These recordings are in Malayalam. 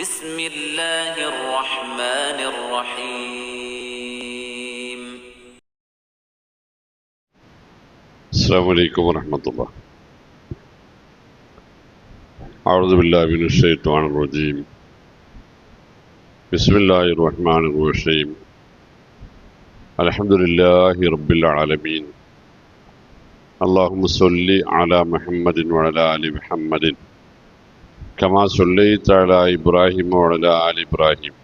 بسم الله الرحمن الرحيم. السلام عليكم ورحمة الله. أعوذ بالله من الشيطان الرجيم. بسم الله الرحمن الرحيم. الحمد لله رب العالمين. اللهم صل على محمد وعلى آل محمد كما صليت على إبراهيم وعلى آل إبراهيم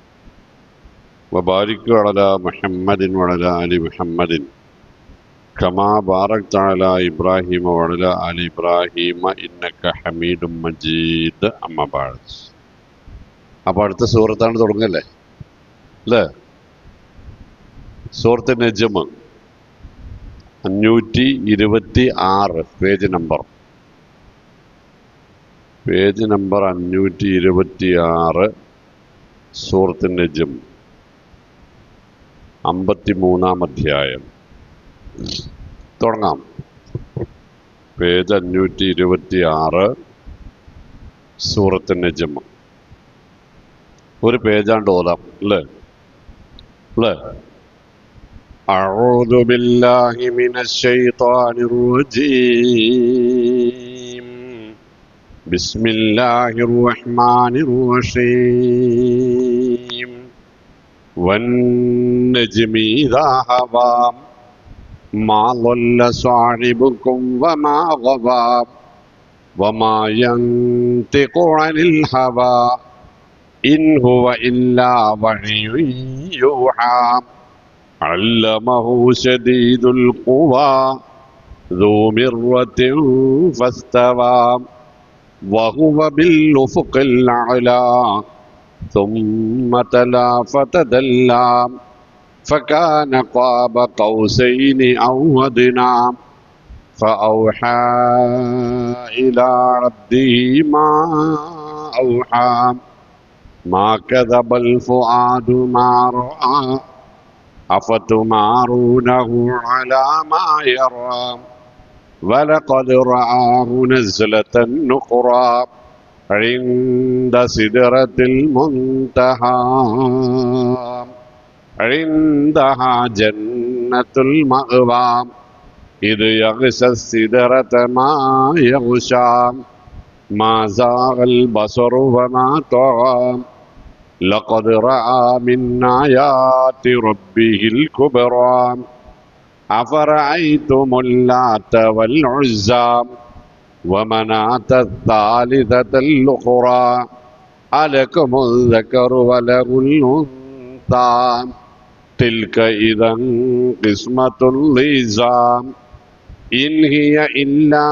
وبارك على محمد وعلى آل محمد كما باركت على إبراهيم وعلى آل إبراهيم إنك حميد مجيد. أما بعد. അപ്പോൾ അടുത്ത സൂറത്താണ് തുടങ്ങല്ലേ അല്ലേ? സൂറത്ത് നജ്മ് 526 പേജ് നമ്പർ 526 സൂറത്ത് നജ്മ് 53-ാം അധ്യായം തുടങ്ങാം. പേജ് 526 സൂറത്ത് നജ്മ്. ഒരു പേജാണ്ട് ഓതാം അല്ലേ? أعوذ بالله من الشيطان الرجيم. بسم الله الرحمن الرحيم. والنجم إذا هوى ما ضل صاحبكم وما غوى وما ينطق عن الهوى إن هو إلا وحي يوحى علمه شديد القوى ذو مرة فاستوى وهو بالأفق الأعلى ثم تلا فتدلى فكان قاب قوسين أو أدنى فأوحى إلى عبده ما أوحى ما كذب الفؤاد ما رأى أفتمارونه على ما يرى ولقد رآه نزلة أخرى عند سدرة المنتهى عندها جنة المأوى إذ يغشى السدرة ما يغشى ما زاغ البصر وما طغى لقد رأى من آيات ربه الكبرى أفرأيتم اللات والعزى ومناة الثالثة الأخرى ألكم الذكر وله الأنثى تلك إذا قسمة ضيزى إن هي إلا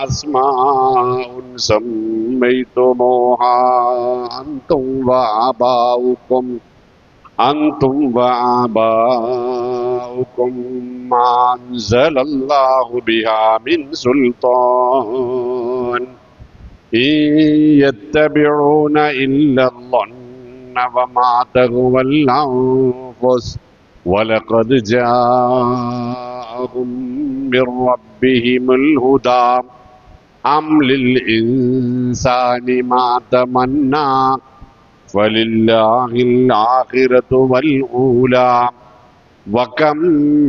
أسماء سميتموها أنتم وآباؤكم ما أنزل الله بها من سلطان إن يتبعون إلا الظن وما تهوى الأنفس ولقد جاءهم من ربهم الهدى أم للإنسان ما تمنى فلله الآخرة والأولى وكم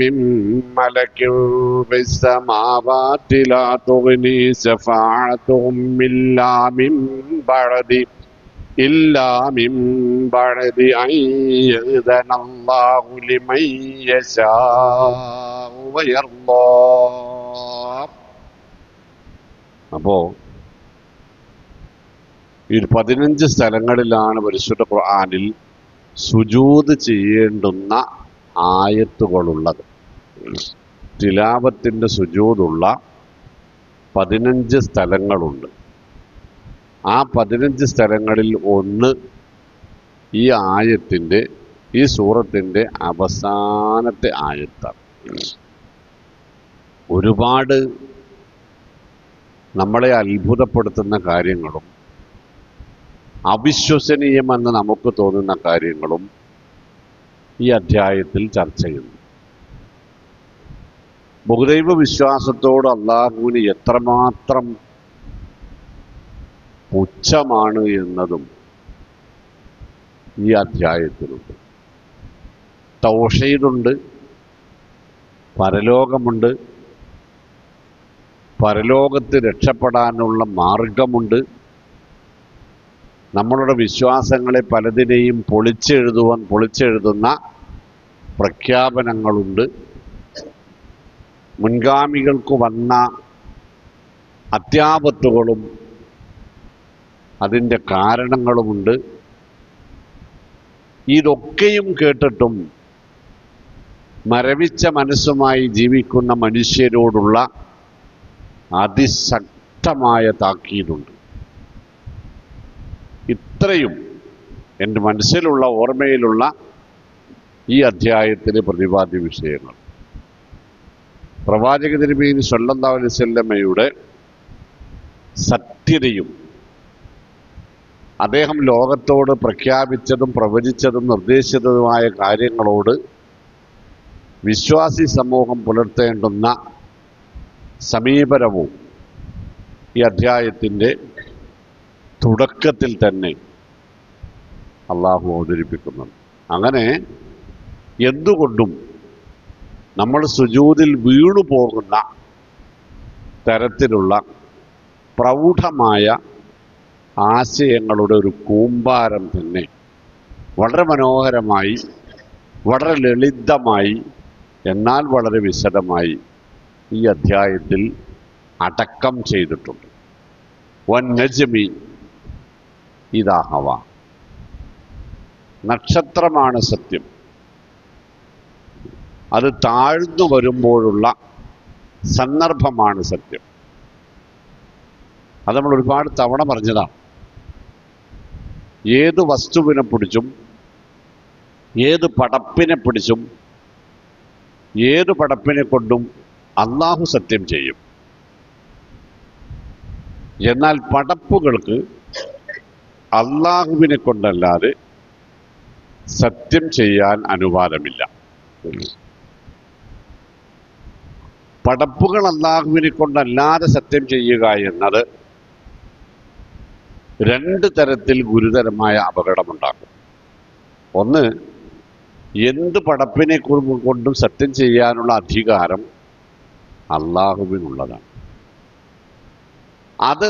من ملك في السماوات لا تغني شفاعتهم إلا من بعد أن يأذن الله لمن يشاء ويرضى. അപ്പോൾ ഈ 15 സ്ഥലങ്ങളിലാണ് പരിശുദ്ധ ഖുർആനിൽ സുജൂദ് ചെയ്യേണ്ടുന്ന ആയത്തുകളുള്ളത്. തിലാവത്തിൻ്റെ സുജൂദുള്ള 15 സ്ഥലങ്ങളുണ്ട്. ആ 15 സ്ഥലങ്ങളിൽ ഒന്ന് ഈ ആയത്തിൻ്റെ ഈ സൂറത്തിൻ്റെ അവസാനത്തെ ആയത്താണ്. ഒരുപാട് നമ്മളെ അത്ഭുതപ്പെടുത്തുന്ന കാര്യങ്ങളും അവിശ്വസനീയമെന്ന് നമുക്ക് തോന്നുന്ന കാര്യങ്ങളും ഈ അധ്യായത്തിൽ ചർച്ച ചെയ്യുന്നു. ബഹുദൈവ വിശ്വാസത്തോട് അള്ളാഹുവിന് എത്രമാത്രം പുച്ഛമാണ് എന്നതും ഈ അധ്യായത്തിലുണ്ട്. തൗഹീദുണ്ട്, പരലോകമുണ്ട്, പരലോകത്ത് രക്ഷപ്പെടാനുള്ള മാർഗമുണ്ട്, നമ്മളുടെ വിശ്വാസങ്ങളെ പലതിനെയും പൊളിച്ചെഴുതുന്ന പ്രഖ്യാപനങ്ങളുണ്ട്, മുൻഗാമികൾക്ക് വന്ന അത്യാപത്തുകളും അതിൻ്റെ കാരണങ്ങളുമുണ്ട്. ഇതൊക്കെയും കേട്ടിട്ടും മരവിച്ച മനസ്സുമായി ജീവിക്കുന്ന മനുഷ്യരോടുള്ള അതിശക്തമായ താക്കീതുണ്ട്. ഇത്രയും എൻ്റെ മനസ്സിലുള്ള ഓർമ്മയിലുള്ള ഈ അധ്യായത്തിലെ പ്രതിപാദ്യ വിഷയങ്ങൾ പ്രവാചക തിരുമേനി സ്വല്ലല്ലാഹു അലൈഹി വസല്ലമയുടെ സത്യതയും അദ്ദേഹം ലോകത്തോട് പ്രഖ്യാപിച്ചതും പ്രവചിച്ചതും നിർദ്ദേശിച്ചതുമായ കാര്യങ്ങളോട് വിശ്വാസി സമൂഹം പുലർത്തേണ്ടുന്ന സമീപനവും ഈ അധ്യായത്തിൻ്റെ തുടക്കത്തിൽ തന്നെ അള്ളാഹു അവതരിപ്പിക്കുന്നുണ്ട്. അങ്ങനെ എന്തുകൊണ്ടും നമ്മൾ സുജൂദിൽ വീണു പോകുന്ന തരത്തിലുള്ള പ്രൗഢമായ ആശയങ്ങളുടെ ഒരു കൂമ്പാരം തന്നെ വളരെ മനോഹരമായി, വളരെ ലളിതമായി, എന്നാൽ വളരെ വിശദമായി ഈ അധ്യായത്തിൽ അടക്കം ചെയ്തിട്ടുണ്ട്. വൻ നജ്മി ഇദാ ഹവ, നക്ഷത്രമാണ് സത്യം, അത് താഴ്ന്നു വരുമ്പോഴുള്ള സന്ദർഭമാണ് സത്യം. അത് നമ്മൾ ഒരുപാട് തവണ പറഞ്ഞതാണ്. ഏത് വസ്തുവിനെ പിടിച്ചും ഏത് പടപ്പിനെ പിടിച്ചും ഏത് പടപ്പിനെ കൊണ്ടും അള്ളാഹു സത്യം ചെയ്യും. എന്നാൽ പടപ്പുകൾക്ക് അള്ളാഹുവിനെ കൊണ്ടല്ലാതെ സത്യം ചെയ്യാൻ അനുവാദമില്ല. പടപ്പുകൾ അള്ളാഹുവിനെ കൊണ്ടല്ലാതെ സത്യം ചെയ്യുക എന്നത് രണ്ട് തരത്തിൽ ഗുരുതരമായ അപകടമുണ്ടാക്കും. ഒന്ന്, എന്ത് പടപ്പിനെ കൊണ്ടും സത്യം ചെയ്യാനുള്ള അധികാരം അള്ളാഹുവിനുള്ളതാണ്. അത്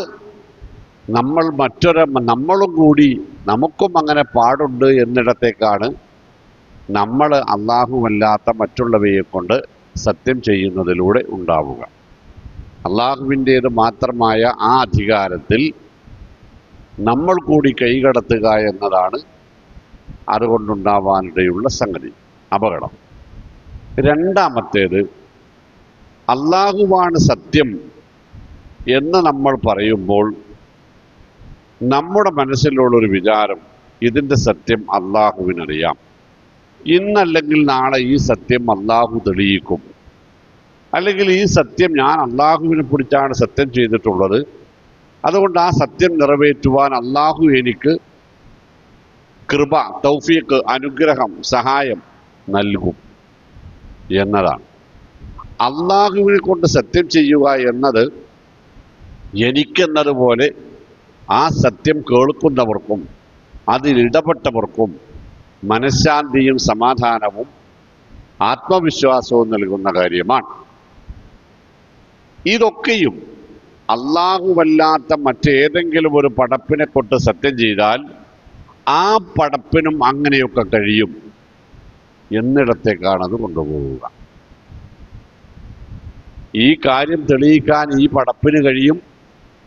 നമ്മളും കൂടി നമുക്കും അങ്ങനെ പാടുണ്ട് എന്നിടത്തേക്കാണ് നമ്മൾ അള്ളാഹുവല്ലാത്ത മറ്റുള്ളവയെ കൊണ്ട് സത്യം ചെയ്യുന്നതിലൂടെ ഉണ്ടാവുക. അള്ളാഹുവിൻ്റേത് മാത്രമായ ആ അധികാരത്തിൽ നമ്മൾ കൂടി കൈകടത്തുക എന്നതാണ് അതുകൊണ്ടുണ്ടാവാനിടയുള്ള സംഗതി, അപകടം. രണ്ടാമത്തേത്, അള്ളാഹുവാണ് സത്യം എന്ന് നമ്മൾ പറയുമ്പോൾ നമ്മുടെ മനസ്സിലുള്ളൊരു വിചാരം, ഇതിൻ്റെ സത്യം അള്ളാഹുവിനറിയാം, ഇന്നല്ലെങ്കിൽ നാളെ ഈ സത്യം അള്ളാഹു തെളിയിക്കും, അല്ലെങ്കിൽ ഈ സത്യം ഞാൻ അള്ളാഹുവിനെ കുറിച്ചാണ് സത്യം ചെയ്തിട്ടുള്ളത്, അതുകൊണ്ട് ആ സത്യം നിറവേറ്റുവാൻ അള്ളാഹു എനിക്ക് കൃപ, തൗഫീഖ്, അനുഗ്രഹം, സഹായം നൽകും എന്നതാണ്. അള്ളാഹുവിനെ കൊണ്ട് സത്യം ചെയ്യുക എന്നത് എനിക്കെന്നതുപോലെ ആ സത്യം കേൾക്കുന്നവർക്കും അതിലിടപെട്ടവർക്കും മനഃശാന്തിയും സമാധാനവും ആത്മവിശ്വാസവും നൽകുന്ന കാര്യമാണ്. ഇതൊക്കെയും അള്ളാഹുവല്ലാത്ത മറ്റേതെങ്കിലും ഒരു പടപ്പിനെ കൊണ്ട് സത്യം ചെയ്താൽ ആ പടപ്പിനും അങ്ങനെയൊക്കെ കഴിയും എന്നിടത്തേക്കാണ് അത് കൊണ്ടുപോവുക. ഈ കാര്യം തെളിയിക്കാൻ ഈ പടപ്പിന് കഴിയും,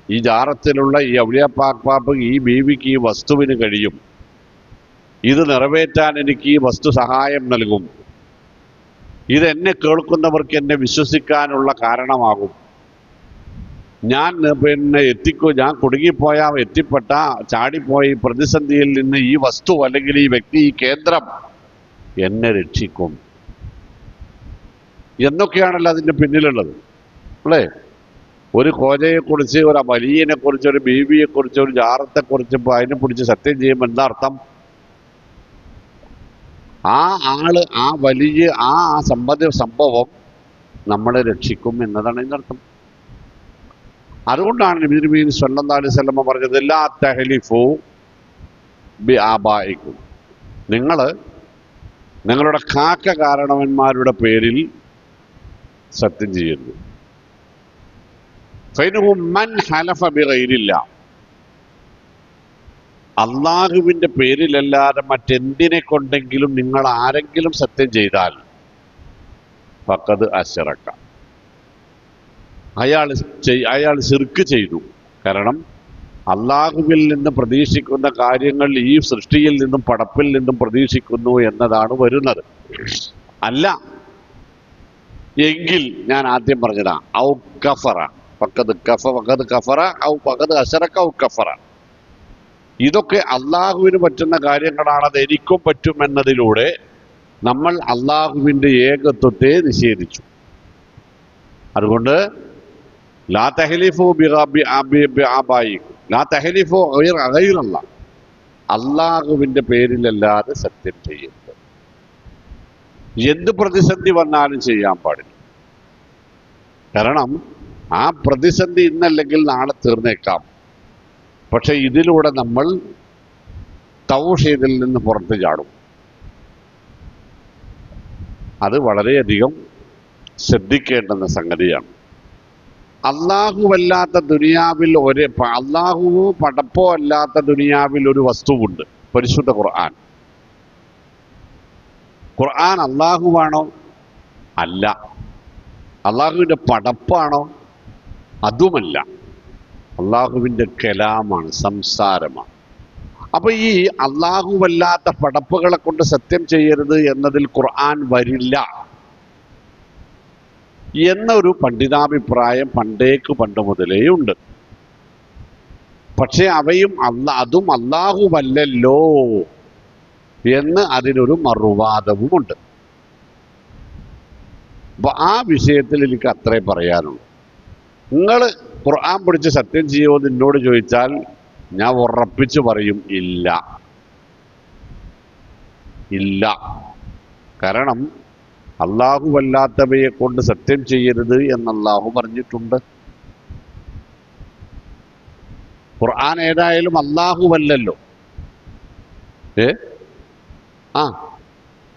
ഈ ജാറത്തിലുള്ള ഈ ഔലിയാപ്പാപ്പാപ്പ്, ഈ ബീവിക്ക് ഈ വസ്തുവിന് കഴിയും, ഇത് നിറവേറ്റാൻ എനിക്ക് ഈ വസ്തു സഹായം നൽകും, ഇതെന്നെ കേൾക്കുന്നവർക്ക് എന്നെ വിശ്വസിക്കാനുള്ള കാരണമാകും, ഞാൻ ഞാൻ കുടുങ്ങിപ്പോയാൽ എത്തിപ്പെട്ട ചാടിപ്പോയി പ്രതിസന്ധിയിൽ നിന്ന് ഈ വസ്തു അല്ലെങ്കിൽ ഈ വ്യക്തി, ഈ കേന്ദ്രം എന്നെ രക്ഷിക്കും എന്നൊക്കെയാണല്ലോ അതിൻ്റെ പിന്നിലുള്ളത്, അല്ലേ? ഒരു കോജയെക്കുറിച്ച്, ഒരു വലിയനെക്കുറിച്ച്, ഒരു ബീവിയെക്കുറിച്ച്, ഒരു ജാറത്തെക്കുറിച്ച് അതിനെ പിടിച്ച് സത്യം ചെയ്യുമ്പോൾ എന്താ അർത്ഥം? ആ ആള്, ആ വലിയ ആ സംഭവം നമ്മളെ രക്ഷിക്കും എന്നതാണ് ഇതിൻ്റെ അർത്ഥം. അതുകൊണ്ടാണ് നബി തിരുമേനി സ്വല്ലല്ലാഹു അലൈഹി വസല്ലം പറഞ്ഞത്, ലാ തഹ്ലിഫു ബി ആബായിക്കും, നിങ്ങൾ നിങ്ങളുടെ കാക്ക കാരണവന്മാരുടെ പേരിൽ സത്യം ചെയ്യുന്നു. ഫൈനഹു മൻ ഹലഫ ബിഗൈരില്ലാ, അള്ളാഹുവിൻ്റെ പേരിലല്ലാതെ മറ്റെന്തിനെ കൊണ്ടെങ്കിലും നിങ്ങൾ ആരെങ്കിലും സത്യം ചെയ്താൽ ഫഖദ് അശ്റക, അയാൾ ശിർക്ക് ചെയ്തു. കാരണം അള്ളാഹുവിൽ നിന്ന് പ്രതീക്ഷിക്കുന്ന കാര്യങ്ങൾ ഈ സൃഷ്ടിയിൽ നിന്നും പടപ്പിൽ നിന്നും പ്രതീക്ഷിക്കുന്നു എന്നതാണ് വരുന്നത്. അല്ല എങ്കിൽ ഞാൻ ആദ്യം പറഞ്ഞതാ ഔ കഫറ, ഫഖദ് കഫറ ഔ ഫഖദ് അശ്റക ഔ കഫറ. ഇതൊക്കെ അള്ളാഹുവിന് പറ്റുന്ന കാര്യങ്ങളാണ്, അത് എനിക്കും പറ്റുമെന്നതിലൂടെ നമ്മൾ അള്ളാഹുവിൻ്റെ ഏകത്വത്തെ നിഷേധിച്ചു. അതുകൊണ്ട് ലാ തഹ്ലിഫു ബിആബായിക്കും, ലാ തഹ്ലിഫു ഗൈറല്ലാ, അള്ളാഹുവിൻ്റെ പേരിലല്ലാതെ സത്യം ചെയ്യരുത്. എന്ത് പ്രതിസന്ധി വന്നാലും ചെയ്യാൻ പാടില്ല. കാരണം ആ പ്രതിസന്ധി ഇന്നല്ലെങ്കിൽ നാളെ തീർന്നേക്കാം. പക്ഷെ ഇതിലൂടെ നമ്മൾ തൗഹീദിൽ നിന്ന് പുറത്തു ചാടും. അത് വളരെയധികം ശ്രദ്ധിക്കേണ്ടുന്ന സംഗതിയാണ്. അല്ലാഹുവല്ലാത്ത ദുനിയാവിൽ അല്ലാഹുവോ പടപ്പോ അല്ലാത്ത ദുനിയാവിൽ ഒരു വസ്തുവുണ്ട്, പരിശുദ്ധ ഖുർആൻ. ഖുർആൻ അല്ലാഹുവാണോ? അല്ല. അല്ലാഹുവിൻ്റെ പടപ്പാണോ? അതുമല്ല. അള്ളാഹുവിൻ്റെ കലാമാണ്, സംസാരമാണ്. അപ്പൊ ഈ അള്ളാഹുവല്ലാത്ത പടപ്പുകളെ കൊണ്ട് സത്യം ചെയ്യരുത് എന്നതിൽ ഖുർആൻ വരില്ല എന്നൊരു പണ്ഡിതാഭിപ്രായം പണ്ട് മുതലേ ഉണ്ട്. പക്ഷെ അവയും അതും അള്ളാഹുവല്ലല്ലോ എന്ന് അതിനൊരു മറുവാദവുമുണ്ട്. അപ്പൊ ആ വിഷയത്തിൽ എനിക്ക് അത്രേ പറയാനുള്ളൂ. നിങ്ങൾ ഖുർആൻ പിടിച്ച് സത്യം ചെയ്യുമോ എന്നോട് ചോദിച്ചാൽ ഞാൻ ഉറപ്പിച്ചു പറയും ഇല്ല. കാരണം അല്ലാഹുവല്ലാത്തവയെ കൊണ്ട് സത്യം ചെയ്യരുത് എന്ന് അല്ലാഹു പറഞ്ഞിട്ടുണ്ട്. ഖുർആൻ ഏതായാലും അല്ലാഹുവല്ലല്ലോ.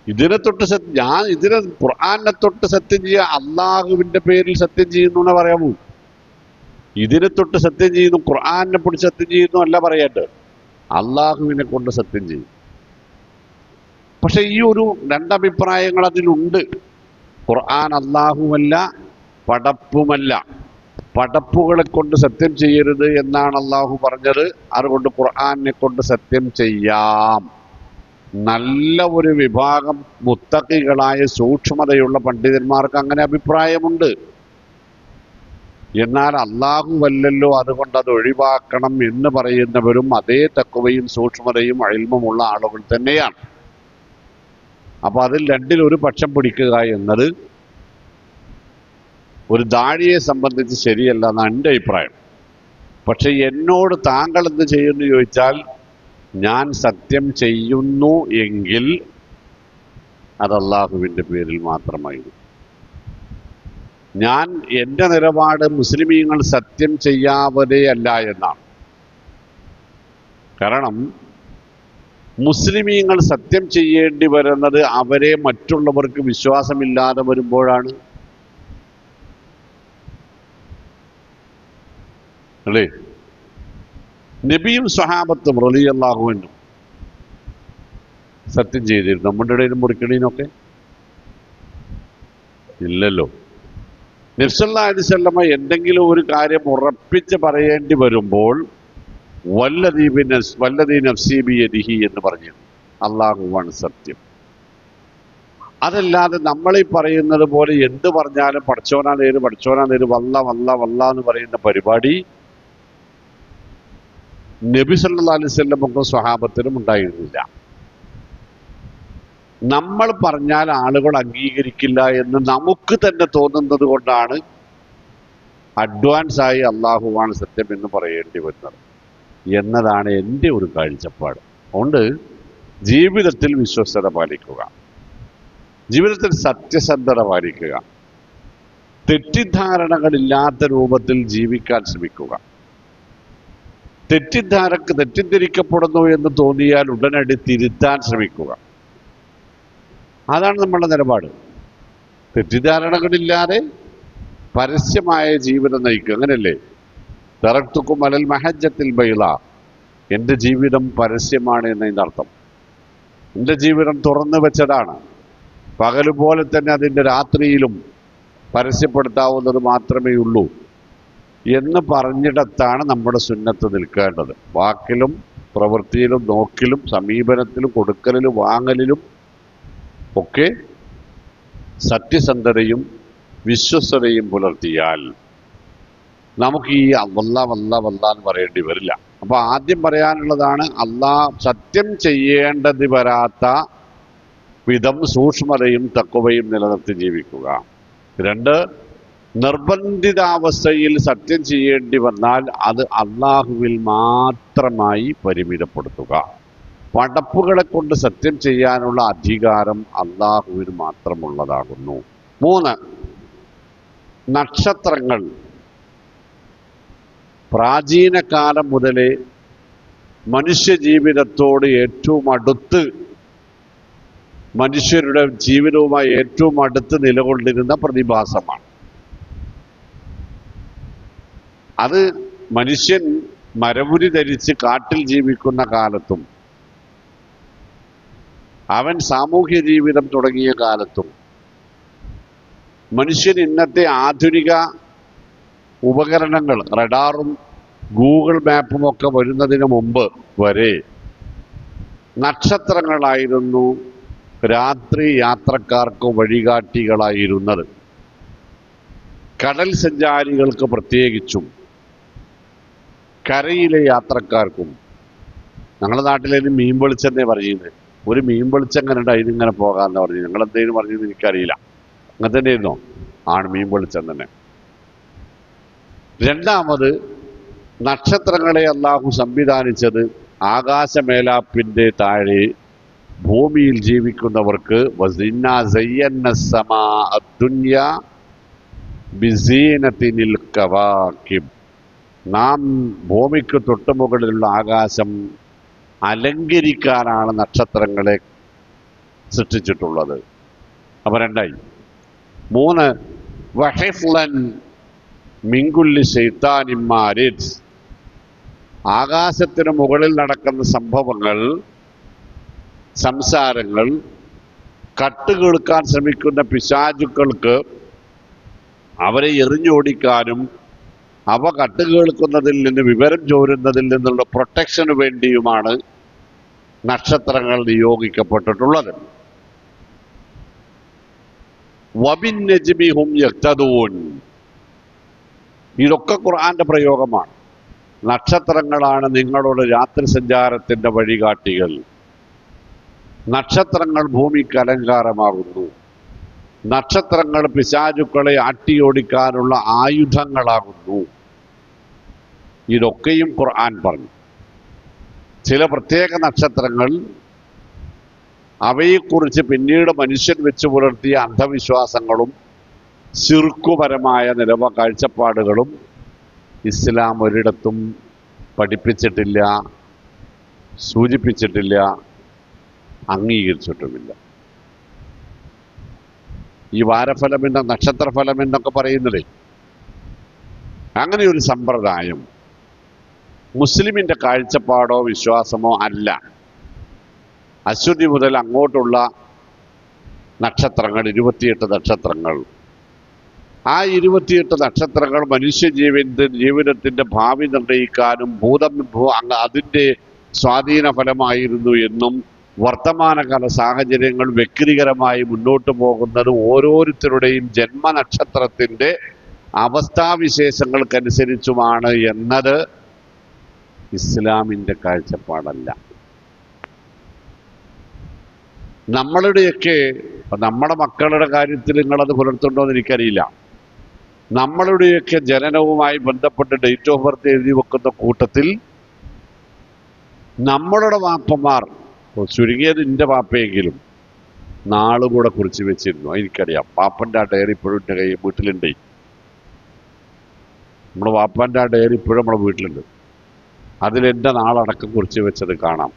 ഇതിനെ തൊട്ട് ഖുർആനെ തൊട്ട് സത്യം ചെയ്യുക, അള്ളാഹുവിന്റെ പേരിൽ സത്യം ചെയ്യുന്നു എന്ന് പറയാമോ? ഇതിനെ തൊട്ട് സത്യം ചെയ്യുന്നു, ഖുർആനെ പിടിച്ച് സത്യം ചെയ്യുന്നു അല്ല പറയട്ടെ, അള്ളാഹുവിനെ കൊണ്ട് സത്യം ചെയ്യും. പക്ഷെ ഈ ഒരു രണ്ടഭിപ്രായങ്ങൾ അതിലുണ്ട്. ഖുർആൻ അല്ലാഹുവല്ല, പടപ്പുമല്ല. പടപ്പുകളെ കൊണ്ട് സത്യം ചെയ്യരുത് എന്നാണ് അല്ലാഹു പറഞ്ഞത്. അതുകൊണ്ട് ഖുർആനെ കൊണ്ട് സത്യം ചെയ്യാം. നല്ല ഒരു വിഭാഗം മുത്തഖികളായ സൂക്ഷ്മതയുള്ള പണ്ഡിതന്മാർക്ക് അങ്ങനെ അഭിപ്രായമുണ്ട്. എന്നാൽ അല്ലാഹുവല്ലല്ലോ, അതുകൊണ്ട് അത് ഒഴിവാക്കണം എന്ന് പറയുന്നവരും അതേ തഖ്വയും സൂക്ഷ്മതയും ഇൽമുമുള്ള ആളുകൾ തന്നെയാണ്. അപ്പൊ അതിൽ രണ്ടിലൊരു പക്ഷം പിടിക്കുക എന്നത് ഒരു ദാഴിയെ സംബന്ധിച്ച് ശരിയല്ല എന്നാണ് എൻ്റെ അഭിപ്രായം. പക്ഷെ എന്നോട് താങ്കൾ എന്ത് ചെയ്യുന്നു ചോദിച്ചാൽ, ഞാൻ സത്യം ചെയ്യുന്നു എങ്കിൽ അത് അല്ലാഹുവിൻ്റെ പേരിൽ മാത്രമായിരുന്നു. ഞാൻ എൻ്റെ നിലപാട് മുസ്ലിമീങ്ങൾ സത്യം ചെയ്യാവതേ അല്ല എന്നാണ്. കാരണം മുസ്ലിമീങ്ങൾ സത്യം ചെയ്യേണ്ടി വരുന്നത് അവരെ മറ്റുള്ളവർക്ക് വിശ്വാസമില്ലാതെ വരുമ്പോഴാണ്. അല്ലേ? നബിയും സ്വഹാബത്തും റളിയല്ലാഹു അൻഹും സത്യം ചെയ്തിരുന്നു. നമ്മുടെ ഇടയിലും മുറിക്കണീനൊക്കെ ഇല്ലല്ലോ. നബി സല്ലല്ലാഹു അലൈഹി വസല്ലമ എന്തെങ്കിലും ഒരു കാര്യം ഉറപ്പിച്ച് പറയേണ്ടി വരുമ്പോൾ വല്ലദീ നഫ്സി ബിയദിഹി എന്ന് പറഞ്ഞു, അല്ലാഹുവാണ് സത്യം. അതല്ലാതെ നമ്മളീ പറയുന്നത് പോലെ എന്ത് പറഞ്ഞാലും പഠിച്ചോനാ നേര് വല്ല എന്ന് പറയുന്ന പരിപാടി നബി സല്ലല്ലാഹു അലൈഹി വസല്ലമക്കും സ്വഹാബത്തിനും ഉണ്ടായിരുന്നില്ല. നമ്മൾ പറഞ്ഞാൽ ആളുകൾ അംഗീകരിക്കില്ല എന്ന് നമുക്ക് തന്നെ തോന്നുന്നത് കൊണ്ടാണ് അഡ്വാൻസായി അല്ലാഹുവാണ് സത്യം എന്ന് പറയേണ്ടി വരുന്നത് എന്നതാണ് എൻ്റെ ഒരു കാഴ്ചപ്പാട്. അതുകൊണ്ട് ജീവിതത്തിൽ വിശ്വസ്തത പാലിക്കുക, ജീവിതത്തിൽ സത്യസന്ധത പാലിക്കുക, തെറ്റിദ്ധാരണകളില്ലാത്ത രൂപത്തിൽ ജീവിക്കാൻ ശ്രമിക്കുക. തെറ്റിദ്ധരിക്കപ്പെടുന്നു എന്ന് തോന്നിയാൽ ഉടനടി തിരുത്താൻ ശ്രമിക്കുക. അതാണ് നമ്മളുടെ നിലപാട്. തെറ്റിദ്ധാരണകളില്ലാതെ പരസ്യമായ ജീവിതം നയിക്കുക. അങ്ങനെയല്ലേ? തറക്തുക്കും അലൽ മഹജ്ജത്തിൽ ബൈള, എൻ്റെ ജീവിതം പരസ്യമാണ് എന്നതിൻ്റെ അർത്ഥം. എൻ്റെ ജീവിതം തുറന്നു വെച്ചതാണ്. പകലുപോലെ തന്നെ അതിൻ്റെ രാത്രിയിലും പരസ്യപ്പെടുത്താവുന്നത് മാത്രമേ ഉള്ളൂ എന്ന് പറഞ്ഞിടത്താണ് നമ്മുടെ സുന്നത്ത് നിൽക്കേണ്ടത്. വാക്കിലും പ്രവൃത്തിയിലും നോക്കിലും സമീപനത്തിലും കൊടുക്കലിലും വാങ്ങലിലും ഒക്കെ സത്യസന്ധതയും വിശ്വസ്തതയും പുലർത്തിയാൽ നമുക്ക് ഈ വല്ല എന്ന് പറയേണ്ടി വരില്ല. അപ്പൊ ആദ്യം പറയാനുള്ളതാണ്, സത്യം ചെയ്യേണ്ടത് വരാത്ത വിധം സൂക്ഷ്മതയും തഖ്വയും നിലനിർത്തി ജീവിക്കുക. 2, നിർബന്ധിതാവസ്ഥയിൽ സത്യം ചെയ്യേണ്ടി വന്നാൽ അത് അള്ളാഹുവിൽ മാത്രമായി പരിമിതപ്പെടുത്തുക. പടപ്പുകളെ കൊണ്ട് സത്യം ചെയ്യാനുള്ള അധികാരം അള്ളാഹുവിന് മാത്രമുള്ളതാകുന്നു. 3, നക്ഷത്രങ്ങൾ പ്രാചീന കാലം മുതലേ മനുഷ്യ ജീവിതത്തോട് ഏറ്റവും അടുത്ത്, മനുഷ്യരുടെ ജീവിതവുമായി ഏറ്റവും അടുത്ത് നിലകൊണ്ടിരുന്ന പ്രതിഭാസമാണ്. അത് മനുഷ്യൻ മരമുരി ധരിച്ച് കാട്ടിൽ ജീവിക്കുന്ന കാലത്തും അവൻ സാമൂഹ്യ ജീവിതം തുടങ്ങിയ കാലത്തും മനുഷ്യൻ ഇന്നത്തെ ആധുനിക ഉപകരണങ്ങൾ, റഡാറും ഗൂഗിൾ മാപ്പും ഒക്കെ വരുന്നതിന് മുമ്പ് വരെ നക്ഷത്രങ്ങളായിരുന്നു രാത്രി യാത്രക്കാർക്ക് വഴികാട്ടികളായിരുന്നത്. കടൽ സഞ്ചാരികൾക്ക് പ്രത്യേകിച്ചും കരയിലെ യാത്രക്കാർക്കും. ഞങ്ങളുടെ നാട്ടിലേലും മീൻ വെളിച്ചെന്നേ പറയുന്നത്. ഒരു മീൻ വെളിച്ചം എങ്ങനെ ഉണ്ട്, അതിനിങ്ങനെ പോകാമെന്ന് പറഞ്ഞു. ഞങ്ങളെന്തേലും പറഞ്ഞത് എനിക്കറിയില്ല. അങ്ങനെ തന്നെ ആയിരുന്നോ? ആണ്, മീൻ വെളിച്ചം തന്നെ. 2, നക്ഷത്രങ്ങളെ അല്ലാഹു സംവിധാനിച്ചത് ആകാശമേലാപ്പിൻ്റെ താഴെ ഭൂമിയിൽ ജീവിക്കുന്നവർക്ക് നാം ഭൂമിക്ക് തൊട്ടുമുകളിലുള്ള ആകാശം അലങ്കരിക്കാനാണ് നക്ഷത്രങ്ങളെ സൃഷ്ടിച്ചിട്ടുള്ളത്. അപ്പൊ 2. 3, വഹിഫ്ലൻ മിൻകുല്ലി ശൈത്താനിൻ മാരിദ്, ആകാശത്തിന് മുകളിൽ നടക്കുന്ന സംഭവങ്ങൾ, സംസാരങ്ങൾ, കട്ടുകേൾക്കാൻ ശ്രമിക്കുന്ന പിശാചുക്കൾക്ക് അവരെ എറിഞ്ഞോടിക്കാനും അവ കട്ടുകേൾക്കുന്നതിൽ നിന്ന്, വിവരം ചോരുന്നതിൽ നിന്നുള്ള പ്രൊട്ടക്ഷന് വേണ്ടിയുമാണ് നക്ഷത്രങ്ങൾ നിയോഗിക്കപ്പെട്ടിട്ടുള്ളത്. വബിന്നജ്മി ഹും യഹ്തദൂൻ, ഇതൊക്കെ ഖുർആന്റെ പ്രയോഗമാണ്. നക്ഷത്രങ്ങളാണ് നിങ്ങളുടെ രാത്രി സഞ്ചാരത്തിന്റെ വഴികാട്ടികൾ. നക്ഷത്രങ്ങൾ ഭൂമിക്ക് അലങ്കാരമാകുന്നു. നക്ഷത്രങ്ങൾ പിശാചുക്കളെ ആട്ടിയോടിക്കാനുള്ള ആയുധങ്ങളാകുന്നു. ഇതൊക്കെയും ഖുർആൻ പറഞ്ഞു. ചില പ്രത്യേക നക്ഷത്രങ്ങൾ, അവയെക്കുറിച്ച് പിന്നീട് മനുഷ്യൻ വെച്ച് പുലർത്തിയ അന്ധവിശ്വാസങ്ങളും ശിർക്കുപരമായ കാഴ്ചപ്പാടുകളും ഇസ്ലാം ഒരിടത്തും പഠിപ്പിച്ചിട്ടില്ല, സൂചിപ്പിച്ചിട്ടില്ല, അംഗീകരിച്ചിട്ടുമില്ല. ഈ വാരഫലമെന്ന നക്ഷത്രഫലമെന്നൊക്കെ പറയുന്നത്, അങ്ങനെ ഒരു സമ്പ്രദായം മുസ്ലിമിന്റെ കാഴ്ചപ്പാടോ വിശ്വാസമോ അല്ല. അശ്വതി മുതൽ അങ്ങോട്ടുള്ള നക്ഷത്രങ്ങൾ, 28 നക്ഷത്രങ്ങൾ, ആ 28 നക്ഷത്രങ്ങൾ മനുഷ്യ ജീവിതത്തിന്റെ ഭാവി നിർണ്ണയിക്കാനും അതിൻ്റെ സ്വാധീന ഫലമായിരുന്നു എന്നും വർത്തമാനകാല സാഹചര്യങ്ങൾ വ്യക്തിപരമായി മുന്നോട്ട് പോകുന്നത് ഓരോരുത്തരുടെയും ജന്മനക്ഷത്രത്തിന്റെ അവസ്ഥാവിശേഷങ്ങൾക്കനുസരിച്ചുമാണ് എന്നത് ഇസ്ലാമിന്റെ കാഴ്ചപ്പാടല്ല. നമ്മളുടെയൊക്കെ, നമ്മുടെ മക്കളുടെ കാര്യത്തിൽ നിങ്ങളത് പുലർത്തുണ്ടോ എന്ന് എനിക്കറിയില്ല. നമ്മളുടെയൊക്കെ ജനനവുമായി ബന്ധപ്പെട്ട് ഡേറ്റ് ഓഫ് ബർത്ത് എഴുതി വെക്കുന്ന കൂട്ടത്തിൽ നമ്മളുടെ വാപ്പമാർ, ചുരുങ്ങിയത് എൻ്റെ വാപ്പയെങ്കിലും നാളുകൂടെ കുറിച്ച് വെച്ചിരുന്നു. എനിക്കറിയാം. വാപ്പൻ്റെ ആ ഡയറി ഇപ്പോഴും എൻ്റെ വീട്ടിലുണ്ട്. നമ്മുടെ വാപ്പാൻ്റെ ആ ഡയറി ഇപ്പോഴും നമ്മുടെ വീട്ടിലുണ്ട്. അതിലെൻ്റെ നാളടക്കം കുറിച്ച് വെച്ചത് കാണാം.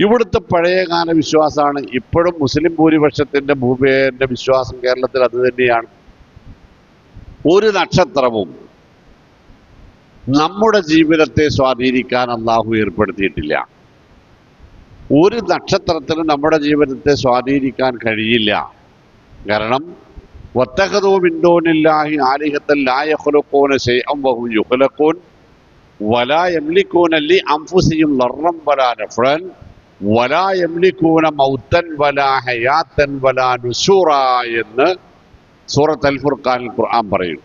ഇവിടുത്തെ പഴയകാല വിശ്വാസമാണ് ഇപ്പോഴും മുസ്ലിം ഭൂരിപക്ഷത്തിൻ്റെ ഭൂമിയുടെ വിശ്വാസം കേരളത്തിൽ അത് തന്നെയാണ്. ഒരു നക്ഷത്രവും നമ്മുടെ ജീവിതത്തെ സ്വാധീനിക്കാൻ അള്ളാഹു ഏർപ്പെടുത്തിയിട്ടില്ല. ഒരു നക്ഷത്രത്തിനും നമ്മുടെ ജീവിതത്തെ സ്വാധീനിക്കാൻ കഴിയില്ല. കാരണം വത്തഖദൂ മിൻ ദൂനില്ലാഹി ആലിഹത്തൻ ലാ യഖ്ലുഖൂന ശൈഅൻ വഹും യുഖ്ലഖൂൻ വലാ യംലികൂന ലി അൻഫുസിഹിം ദർറൻ വലാ നഫ്അൻ വലാ യംലികൂന മൗതൻ വലാ ഹയാതൻ വലാ നുശൂറ എന്ന് സൂറത്ത് അൽ ഫുർഖാനിൽ ഖുർആൻ പറയും.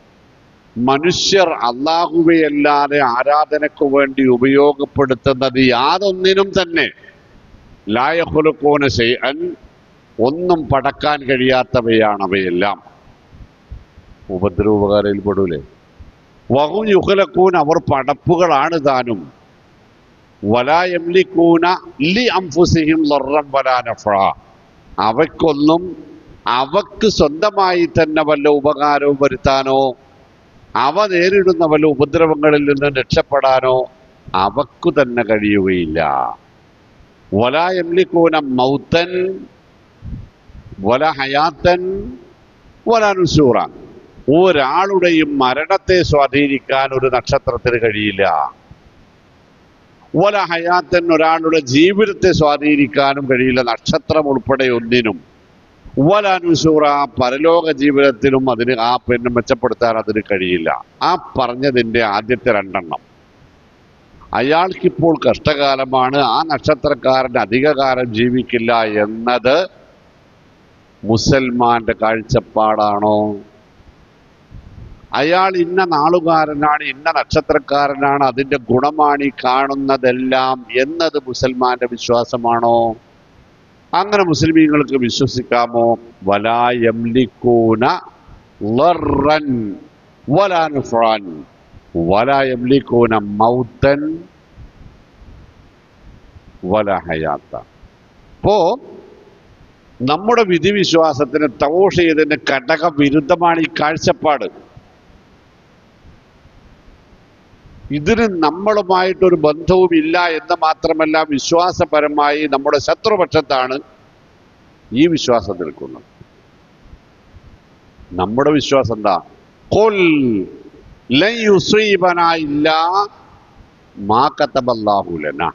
മനുഷ്യർ അല്ലാഹുവെയല്ലാതെ ആരാധനയ്ക്ക് വേണ്ടി ഉപയോഗപ്പെടുത്തുന്നത് യാതൊന്നിനും തന്നെ ലാ യഖ്ലുഖൂന ശൈഅൻ ഒന്നും പടക്കാൻ കഴിയാത്തവയാണ് അവയെല്ലാം. ഉപദ്രവകാരയിൽ പെടൂലേ? വഹും യുഖ്ലഖൂൻ അവർ പടപ്പുകളാണ് താനും. വലാ യംലികൂന ലി അൻഫുസിഹിം ദർറൻ വലാ നഫ്അ അവയ്ക്കൊന്നും അവക്ക് സ്വന്തമായി തന്നെ വല്ല ഉപകാരവും വരുത്താനോ അവ നേരിടുന്ന വല്ല ഉപദ്രവങ്ങളിൽ നിന്ന് രക്ഷപ്പെടാനോ അവക്കു തന്നെ കഴിയുകയില്ല. വലാ യംലികൂന മൗതൻ വലാ ഹയാതൻ വലാ നുശൂറ ഒരാളുടെയും മരണത്തെ സ്വാധീനിക്കാൻ ഒരു നക്ഷത്രത്തിന് കഴിയില്ല. വലാ ഹയാതൻ ഒരാളുടെ ജീവിതത്തെ സ്വാധീനിക്കാനും കഴിയില്ല, നക്ഷത്രം ഉൾപ്പെടെ ഒന്നിനും. വലാ നുശൂറ പരലോക ജീവിതത്തിലും അതിന് മെച്ചപ്പെടുത്താൻ അതിന് കഴിയില്ല. ആ പറഞ്ഞതിൻ്റെ ആദ്യത്തെ രണ്ടെണ്ണം അയാൾക്കിപ്പോൾ കഷ്ടകാലമാണ്, ആ നക്ഷത്രക്കാരൻ അധികകാലം ജീവിക്കില്ല എന്നത് മുസൽമാന്റെ കാഴ്ചപ്പാടാണോ? അയാൾ ഇന്ന നാളുകാരനാണ്, ഇന്ന നക്ഷത്രക്കാരനാണ്, അതിൻ്റെ ഗുണമാണ് ഈ കാണുന്നതെല്ലാം എന്നത് മുസൽമാന്റെ വിശ്വാസമാണോ? അങ്ങനെ മുസ്ലിമീങ്ങൾക്ക് വിശ്വസിക്കാമോ? വലാ യംലികൂന ലർറൻ വലാ നഫ്അൻ വലാ യംലികൂന മൗതൻ വലാ ഹയാത. അപ്പോ നമ്മുടെ വിധിവിശ്വാസത്തിന് തൗഹീദിന് ഘടകവിരുദ്ധമാണ് ഈ കാഴ്ചപ്പാട്. ഇതിന് നമ്മളുമായിട്ടൊരു ബന്ധവും ഇല്ല എന്ന് മാത്രമല്ല, വിശ്വാസപരമായി നമ്മുടെ ശത്രുപക്ഷത്താണ് ഈ വിശ്വാസം നിൽക്കുന്നത്. നമ്മുടെ വിശ്വാസം എന്താ? ഖുൽ ലൻ യുസീബനാ ഇല്ലാ മാ കതബല്ലാഹു ലനാ.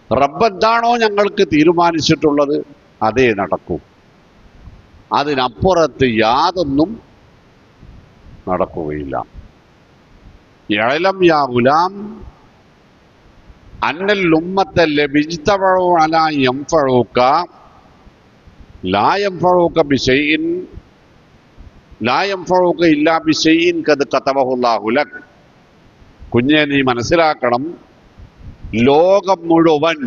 റബ്ബ് എന്താണോ ഞങ്ങൾക്ക് തീരുമാനിച്ചിട്ടുള്ളത് അതേ നടക്കൂ, അതിനപ്പുറത്ത് യാതൊന്നും നടക്കുകയില്ല. യഅലം യാ ഗുലാം അന്നൽ ഉമ്മത്ത ലബിജ്തമഉ അലാ യൻഫഉക ലാ യൻഫഉക ബിശൈഇൻ ലാ യൻഫഉക ഇല്ലാ ബിശൈഇൻ ഖദ് കതബഹു അല്ലാഹു ലക്. കുഞ്ഞെ, നീ മനസ്സിലാക്കണം, ലോകം മുഴുവൻ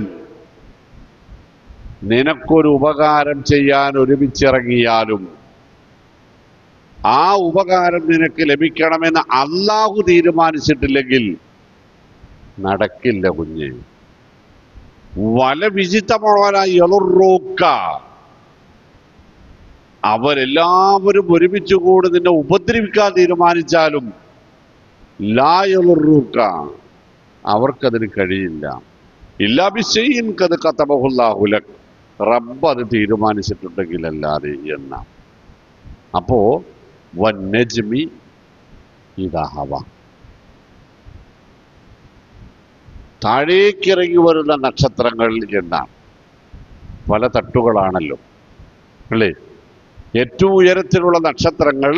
നിനക്കൊരു ഉപകാരം ചെയ്യാൻ ഒരുമിച്ചിറങ്ങിയാലും ആ ഉപകാരം നിനക്ക് ലഭിക്കണമെന്ന് അള്ളാഹു തീരുമാനിച്ചിട്ടില്ലെങ്കിൽ നടക്കില്ല കുഞ്ഞെ. വല വിജിത്തമോളായി എളുറൂക്ക, അവരെല്ലാവരും ഒരുമിച്ച് കൂടി നിന്നെ ഉപദ്രവിക്കാൻ തീരുമാനിച്ചാലും ലാ എളുറൂക്ക, അവർക്കതിന് കഴിയില്ല. ഇല്ലാ ബിശൈഇൻ ഖദ് കതബഹു അല്ലാഹു ലക്, റബ്ബ് അത് തീരുമാനിച്ചിട്ടുണ്ടെങ്കിലല്ലാതെ എന്ന. അപ്പോ വന്നജ്മി ഇദാ ഹവ, താഴേക്കിറങ്ങി വരുന്ന നക്ഷത്രങ്ങൾ എന്നാണ്. പല തട്ടുകളാണല്ലോ അല്ലേ? ഏറ്റവും ഉയരത്തിലുള്ള നക്ഷത്രങ്ങൾ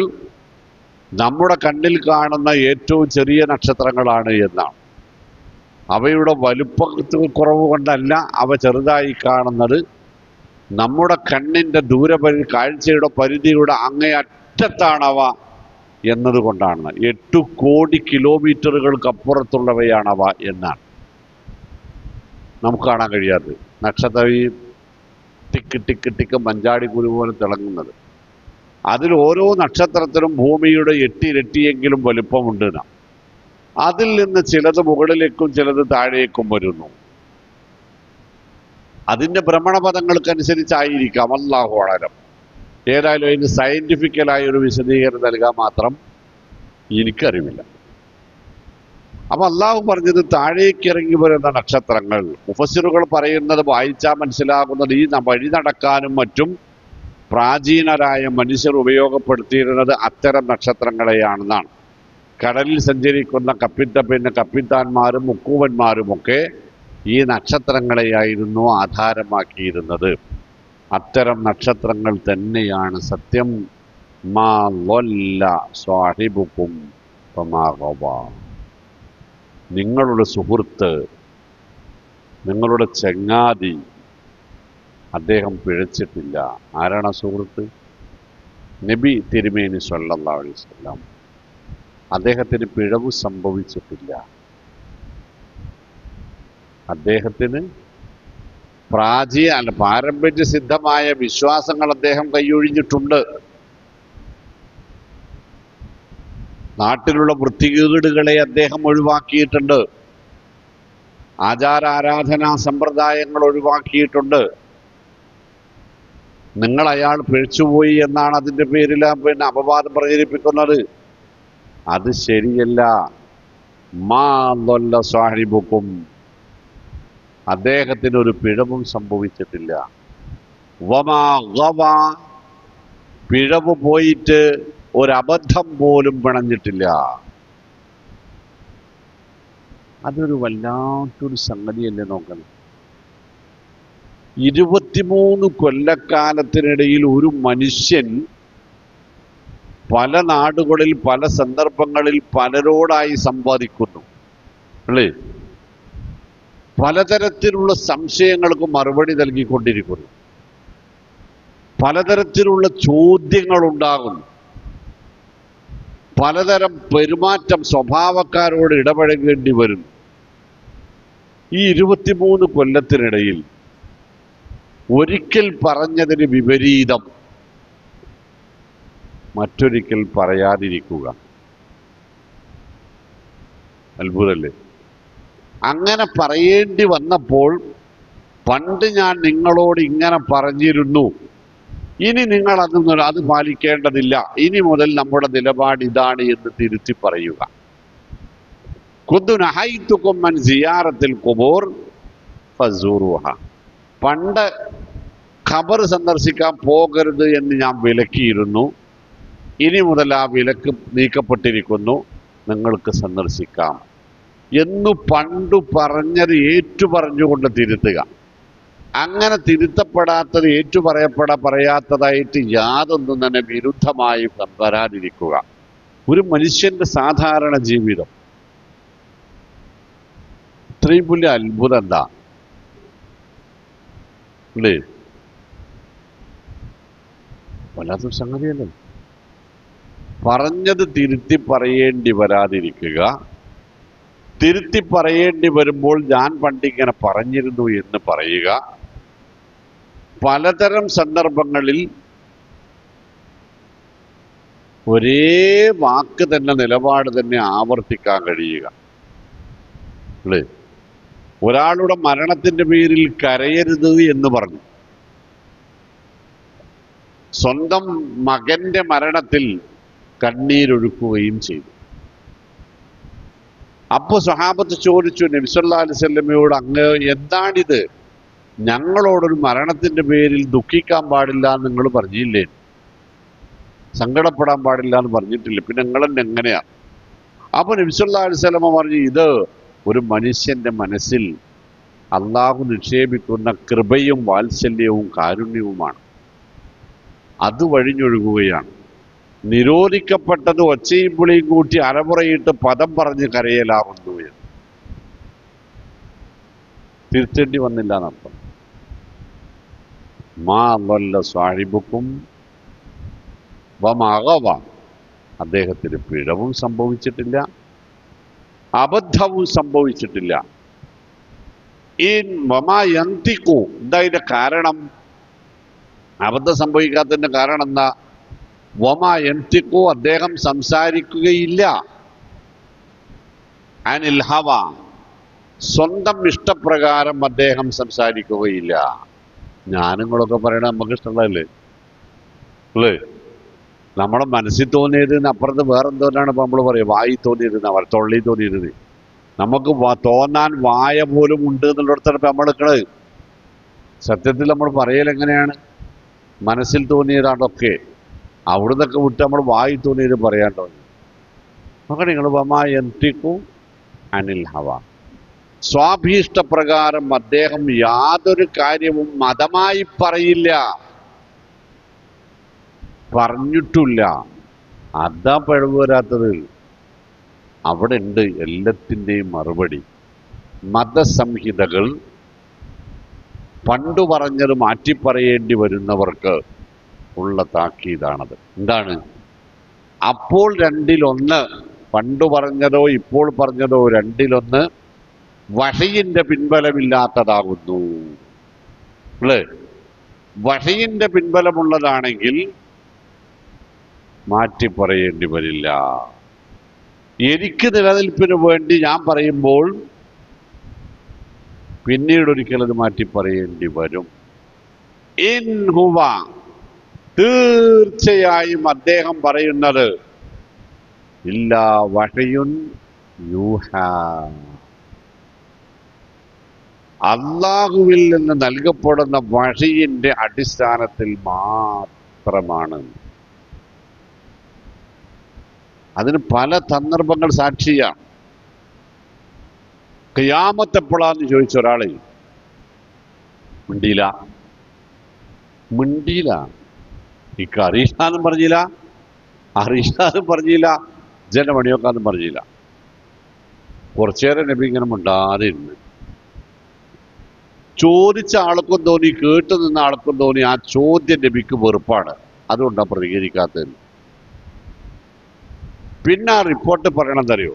നമ്മുടെ കണ്ണിൽ കാണുന്ന ഏറ്റവും ചെറിയ നക്ഷത്രങ്ങളാണ് എന്നാണ്. അവയുടെ വലുപ്പത്തിൽ കുറവ് കൊണ്ടല്ല അവ ചെറുതായി കാണുന്നത്, നമ്മുടെ കണ്ണിൻ്റെ കാഴ്ചയുടെ പരിധിയുടെ അങ്ങേയറ്റത്താണവ എന്നതുകൊണ്ടാണ്. 8 കോടി കിലോമീറ്ററുകൾക്കപ്പുറത്തുള്ളവയാണവ എന്നാണ് നമുക്ക് കാണാൻ കഴിയാത്തത്. നക്ഷത്രം ഈ ടിക്ക് ടിക്ക് ടിക്ക് മഞ്ചാടി കുരു പോലെ തിളങ്ങുന്നത്, അതിൽ ഓരോ നക്ഷത്രത്തിനും ഭൂമിയുടെ 8 ഇരട്ടിയെങ്കിലും വലുപ്പമുണ്ട്. അതിൽ നിന്ന് ചിലത് മുകളിലേക്കും ചിലത് താഴേക്കും വരുന്നു. അതിൻ്റെ ഭ്രമണപഥങ്ങൾക്കനുസരിച്ചായിരിക്കാം, അല്ലാഹു അഅലം. ഏതായാലും അതിന് സയന്റിഫിക്കലായ ഒരു വിശദീകരണം നൽകാൻ മാത്രം എനിക്കറിവില്ല. അപ്പൊ അള്ളാഹു പറഞ്ഞത് താഴേക്ക് ഇറങ്ങി വരുന്ന നക്ഷത്രങ്ങൾ. മുഫസ്സിറുകൾ പറയുന്നത് വായിച്ചാൽ മനസ്സിലാകുന്നത് ഈ വഴി നടക്കാനും മറ്റും പ്രാചീനരായ മനുഷ്യർ ഉപയോഗപ്പെടുത്തിയിരുന്നത് അത്തരം നക്ഷത്രങ്ങളെയാണെന്നാണ്. കടലിൽ സഞ്ചരിക്കുന്ന കപ്പിത്താന്മാരും മുക്കൂവന്മാരുമൊക്കെ ഈ നക്ഷത്രങ്ങളെയായിരുന്നു ആധാരമാക്കിയിരുന്നത്. അത്തരം നക്ഷത്രങ്ങൾ തന്നെയാണ് സത്യം. മാ ളല്ല സ്വാഹിബുക്കും വമാ ഗവ. നിങ്ങളുടെ സുഹൃത്ത്, നിങ്ങളുടെ ചങ്ങാതി, അദ്ദേഹം പിഴച്ചിട്ടില്ല. ആരാണ് സുഹൃത്ത്? നബി തിരുമേനി സ്വല്ലല്ലാഹു അലൈഹി വസല്ലം. അദ്ദേഹത്തിന് പിഴവ് സംഭവിച്ചിട്ടില്ല. അദ്ദേഹത്തിന് പാരമ്പര്യ സിദ്ധമായ വിശ്വാസങ്ങൾ അദ്ദേഹം കൈയൊഴിഞ്ഞിട്ടുണ്ട്. നാട്ടിലുള്ള വൃത്തികേടുകളെ അദ്ദേഹം ഒഴിവാക്കിയിട്ടുണ്ട്. ആചാരാരാധനാ സമ്പ്രദായങ്ങൾ ഒഴിവാക്കിയിട്ടുണ്ട്. നിങ്ങൾ അയാൾ പിഴച്ചുപോയി എന്നാണ് അതിൻ്റെ പേരിൽ അപവാദം പ്രചരിപ്പിക്കുന്നത്. അത് ശരിയല്ല. മാ ളല്ല സ്വാഹിബുക്കും, അദ്ദേഹത്തിന് ഒരു പിഴവും സംഭവിച്ചിട്ടില്ല. വമാ ഗവ, പിഴവ് പോയിട്ട് ഒരബദ്ധം പോലും പിണഞ്ഞിട്ടില്ല. അതൊരു വല്ലാത്തൊരു സംഗതിയല്ലേ നോക്കണം. 23 കൊല്ലക്കാലത്തിനിടയിൽ ഒരു മനുഷ്യൻ പല നാടുകളിൽ പല സന്ദർഭങ്ങളിൽ പലരോടായി സമ്പാദിക്കുന്നു അല്ലേ? പലതരത്തിലുള്ള സംശയങ്ങൾക്ക് മറുപടി നൽകിക്കൊണ്ടിരിക്കുന്നു. പലതരത്തിലുള്ള ചോദ്യങ്ങൾ ഉണ്ടാകുന്നു. പലതരം പെരുമാറ്റം, സ്വഭാവക്കാരോട് ഇടപഴകേണ്ടി വരുന്നു. ഈ 23 കൊല്ലത്തിനിടയിൽ ഒരിക്കൽ പറഞ്ഞതിന് വിപരീതം മറ്റൊരിക്കൽ പറയാതിരിക്കുക അത്ഭുതമല്ലേ? അങ്ങനെ പറയേണ്ടി വന്നപ്പോൾ, പണ്ട് ഞാൻ നിങ്ങളോട് ഇങ്ങനെ പറഞ്ഞിരുന്നു, ഇനി നിങ്ങൾ അത് പാലിക്കേണ്ടതില്ല, ഇനി മുതൽ നമ്മുടെ നിലപാട് ഇതാണ് എന്ന് തിരുത്തി പറയുക. കുന്തു നഹൈതുകും അൻ സിയാറത്തിൽ ഖുബൂർ ഫസൂറുഹ. പണ്ട് ഖബർ സന്ദർശിക്കാൻ പോകരുത് എന്ന് ഞാൻ വിലക്കിയിരുന്നു. ഇനി മുതൽ ആ വിലക്ക് നീക്കപ്പെട്ടിരിക്കുന്നു, നിങ്ങൾക്ക് സന്ദർശിക്കാം എന്നു പണ്ടു പറഞ്ഞത് ഏറ്റുപറഞ്ഞുകൊണ്ട് തിരുത്തുക. അങ്ങനെ തിരുത്തപ്പെടാത്തത് പറയാത്തതായിട്ട് യാതൊന്നും തന്നെ വിരുദ്ധമായി വരാതിരിക്കുക. ഒരു മനുഷ്യന്റെ സാധാരണ ജീവിതം. ഇത്രയും വലിയ അത്ഭുതം എന്താ അല്ലേ? വല്ലാത്തൊരു സംഗതിയല്ലേ? പറഞ്ഞത് തിരുത്തി പറയേണ്ടി വരാതിരിക്കുക. തിരുത്തി പറയേണ്ടി വരുമ്പോൾ ഞാൻ പണ്ടിങ്ങനെ പറഞ്ഞിരുന്നു എന്ന് പറയുക. പലതരം സന്ദർഭങ്ങളിൽ ഒരേ വാക്ക് തന്നെ, നിലപാട് തന്നെ ആവർത്തിക്കാൻ കഴിയുക അല്ലേ? ഒരാളുടെ മരണത്തിന്റെ പേരിൽ കരയരുത് എന്ന് പറഞ്ഞു. സ്വന്തം മകന്റെ മരണത്തിൽ കണ്ണീരൊഴുക്കുകയും ചെയ്തു. അപ്പോൾ സ്വഹാബത്ത് ചോദിച്ചു നബി സല്ലല്ലാഹു അലൈഹി വസല്ലമയോട്, അങ്ങ് എന്താണിത്? ഞങ്ങളോടൊരു മരണത്തിന്റെ പേരിൽ ദുഃഖിക്കാൻ പാടില്ല എന്ന് നിങ്ങൾ പറഞ്ഞില്ലേ? സങ്കടപ്പെടാൻ പാടില്ല എന്ന് പറഞ്ഞിട്ടില്ല, പിന്നെ നിങ്ങളെന്നെ എങ്ങനെയാണ്? അപ്പൊ നബി സല്ലല്ലാഹു അലൈഹി വസല്ലമ പറഞ്ഞു, ഇത് ഒരു മനുഷ്യന്റെ മനസ്സിൽ അള്ളാഹു നിക്ഷേപിക്കുന്ന കൃപയും വാത്സല്യവും കാരുണ്യവുമാണ്. അത് വഴിഞ്ഞൊഴുകുകയാണ്. നിരോധിക്കപ്പെട്ടത് ഒച്ചയും പുളിയും കൂട്ടി അരമുറയിട്ട് പദം പറഞ്ഞ് കരയലാവുന്നു എന്ന് തിരുത്തേണ്ടി വന്നില്ല എന്നർത്ഥം. മാ ളല്ല സ്വാഹിബുക്കും വമാ ഗവ, അദ്ദേഹത്തിന് പിഴവും സംഭവിച്ചിട്ടില്ല, അബദ്ധവും സംഭവിച്ചിട്ടില്ല. ഈ വമാ യന്തിഖു, എന്താ ഇതിന്റെ കാരണം? അബദ്ധം സംഭവിക്കാത്തതിന്റെ കാരണം എന്താ? വമാ യന്തിഖു, അദ്ദേഹം സംസാരിക്കുകയില്ല. അനിൽ ഹവ, സ്വന്തം ഇഷ്ടപ്രകാരം അദ്ദേഹം സംസാരിക്കുകയില്ല. ഞാനുങ്ങളൊക്കെ പറയണത് നമുക്ക് ഇഷ്ടമുള്ളതല്ലേ അല്ലേ? നമ്മുടെ മനസ്സിൽ തോന്നിയത് അപ്പുറത്ത് വേറെന്തോന്നാണ് ഇപ്പൊ നമ്മൾ പറയുക, വായി തോന്നിയിരുന്ന, തൊള്ളി തോന്നിയിരുന്നത്. നമുക്ക് തോന്നാൻ വായ പോലും ഉണ്ട് എന്നുള്ളിടത്താണ് ഇപ്പം നമ്മൾ നിൽക്കണത്. സത്യത്തിൽ നമ്മൾ പറയൽ എങ്ങനെയാണ്? മനസ്സിൽ തോന്നിയതാണ്ടൊക്കെ അവിടുന്നൊക്കെ വിട്ട് നമ്മൾ വായി തോന്നിയത് പറയാൻ തോന്നി. നോക്കണേ നിങ്ങൾ, വമാ യന്തിഖു അനിൽ ഹവ, സ്വാഭീഷ്ടപ്രകാരം അദ്ദേഹം യാതൊരു കാര്യവും മതമായി പറയില്ല, പറഞ്ഞിട്ടില്ല. അതാ പിഴവ് വരാത്തത്. അവിടെ ഉണ്ട് എല്ലാത്തിൻ്റെയും മറുപടി. മതസംഹിതകൾ പണ്ടു പറഞ്ഞത് മാറ്റിപ്പറയേണ്ടി വരുന്നവർക്ക് ഉള്ള താക്കീതാണത്. എന്താണ്? അപ്പോൾ രണ്ടിലൊന്ന്, പണ്ടു പറഞ്ഞതോ ഇപ്പോൾ പറഞ്ഞതോ രണ്ടിലൊന്ന് വഹയിന്റെ പിൻബലമില്ലാത്തതാകുന്നു. അല്ലേ? വഹയിന്റെ പിൻബലമുള്ളതാണെങ്കിൽ മാറ്റിപ്പറയേണ്ടി വരില്ല. എനിക്ക് നിലനിൽപ്പിന് വേണ്ടി ഞാൻ പറയുമ്പോൾ പിന്നീട് ഒരിക്കൽ അത് മാറ്റിപ്പറയേണ്ടി വരും. ഇൻ ഹുവ, തീർച്ചയായും അദ്ദേഹം പറയുന്നത് ഇല്ലാ വഹയുൻ യൂഹ, അള്ളാഹുവിൽ നിന്ന് നൽകപ്പെടുന്ന വഹയിന്റെ അടിസ്ഥാനത്തിൽ മാത്രമാണ്. അതിന് പല സന്ദർഭങ്ങൾ സാക്ഷിയാണ്. ഖിയാമത്ത് എപ്പോഴാന്ന് ചോദിച്ച ഒരാളെ മിണ്ടിയില്ല. ഇക്ക് അറിയില്ലാന്നും പറഞ്ഞില്ല, അറിയില്ലാന്നും പറഞ്ഞില്ല, ജനമണിയൊക്കാന്നും പറഞ്ഞില്ല. കുറച്ചേരം നബി ഇങ്ങനെ മിണ്ടാതെ ഇരുന്ന്. ചോദിച്ച ആൾക്കും തോന്നി, കേട്ടു നിന്ന ആൾക്കും തോന്നി ആ ചോദ്യം നബിക്ക് വെറുപ്പാണ്, അതുകൊണ്ടാണ് പ്രതികരിക്കാത്തത്. പിന്നെ ആ റിപ്പോർട്ട് പറയണമെന്നറിയോ?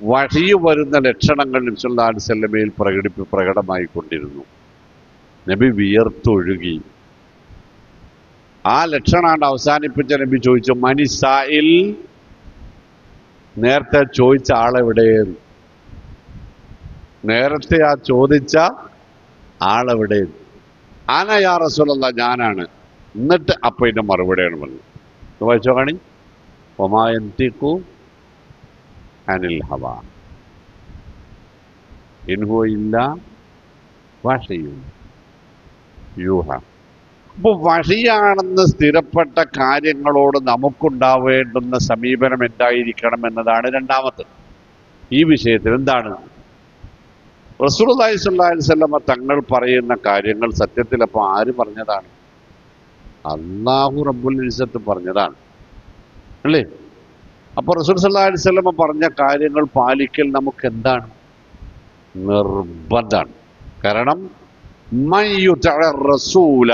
വഹി വരുന്ന ലക്ഷണങ്ങൾ നബി സല്ലല്ലാഹു അലൈഹി വസല്ലമയിൽ പ്രകടമായി കൊണ്ടിരുന്നു. നബി വിയർത്തൊഴുകി. ആ ലക്ഷണാണ്ട് അവസാനിപ്പിച്ച നബി ചോദിച്ചു, മനിസായിൽ, നേരത്തെ ചോദിച്ച ആളെവിടെ? നേരത്തെ ആ ചോദിച്ച ആളെവിടെ? ആന യാ റസൂലല്ലാഹ്, ഞാനാണ്. എന്നിട്ട് അപ്പൊ ഇതിന്റെ മറുപടിയാണ് പറഞ്ഞത്. വായിച്ചോ കാണി. വമാ യന്തിഖു അനിൽ ഹവ ഇൻ ഹുവ ഇല്ലാ വഹയുൻ യൂഹ. അപ്പൊ വഹിയാണെന്ന് സ്ഥിരപ്പെട്ട കാര്യങ്ങളോട് നമുക്കുണ്ടാവേണ്ടുന്ന സമീപനം എന്തായിരിക്കണം എന്നതാണ് രണ്ടാമത്തത്. ഈ വിഷയത്തിൽ എന്താണ്? റസൂലുള്ളാഹി സ്വല്ലല്ലാഹു അലൈഹി വസല്ലമ തങ്ങൾ പറയുന്ന കാര്യങ്ങൾ സത്യത്തിൽ അപ്പൊ ആര് പറഞ്ഞതാണ്? അല്ലാഹു റബ്ബുൽ ഇസ്സത്ത് പറഞ്ഞതാണ്, അല്ലേ? അപ്പൊ റസൂൽ സല്ലല്ലാഹു അലൈഹി വസല്ലമ പറഞ്ഞ കാര്യങ്ങൾ പാലിക്കൽ നമുക്ക് എന്താണ്? നിർബന്ധമാണ്. കാരണം മൻ യുതഅ റസൂല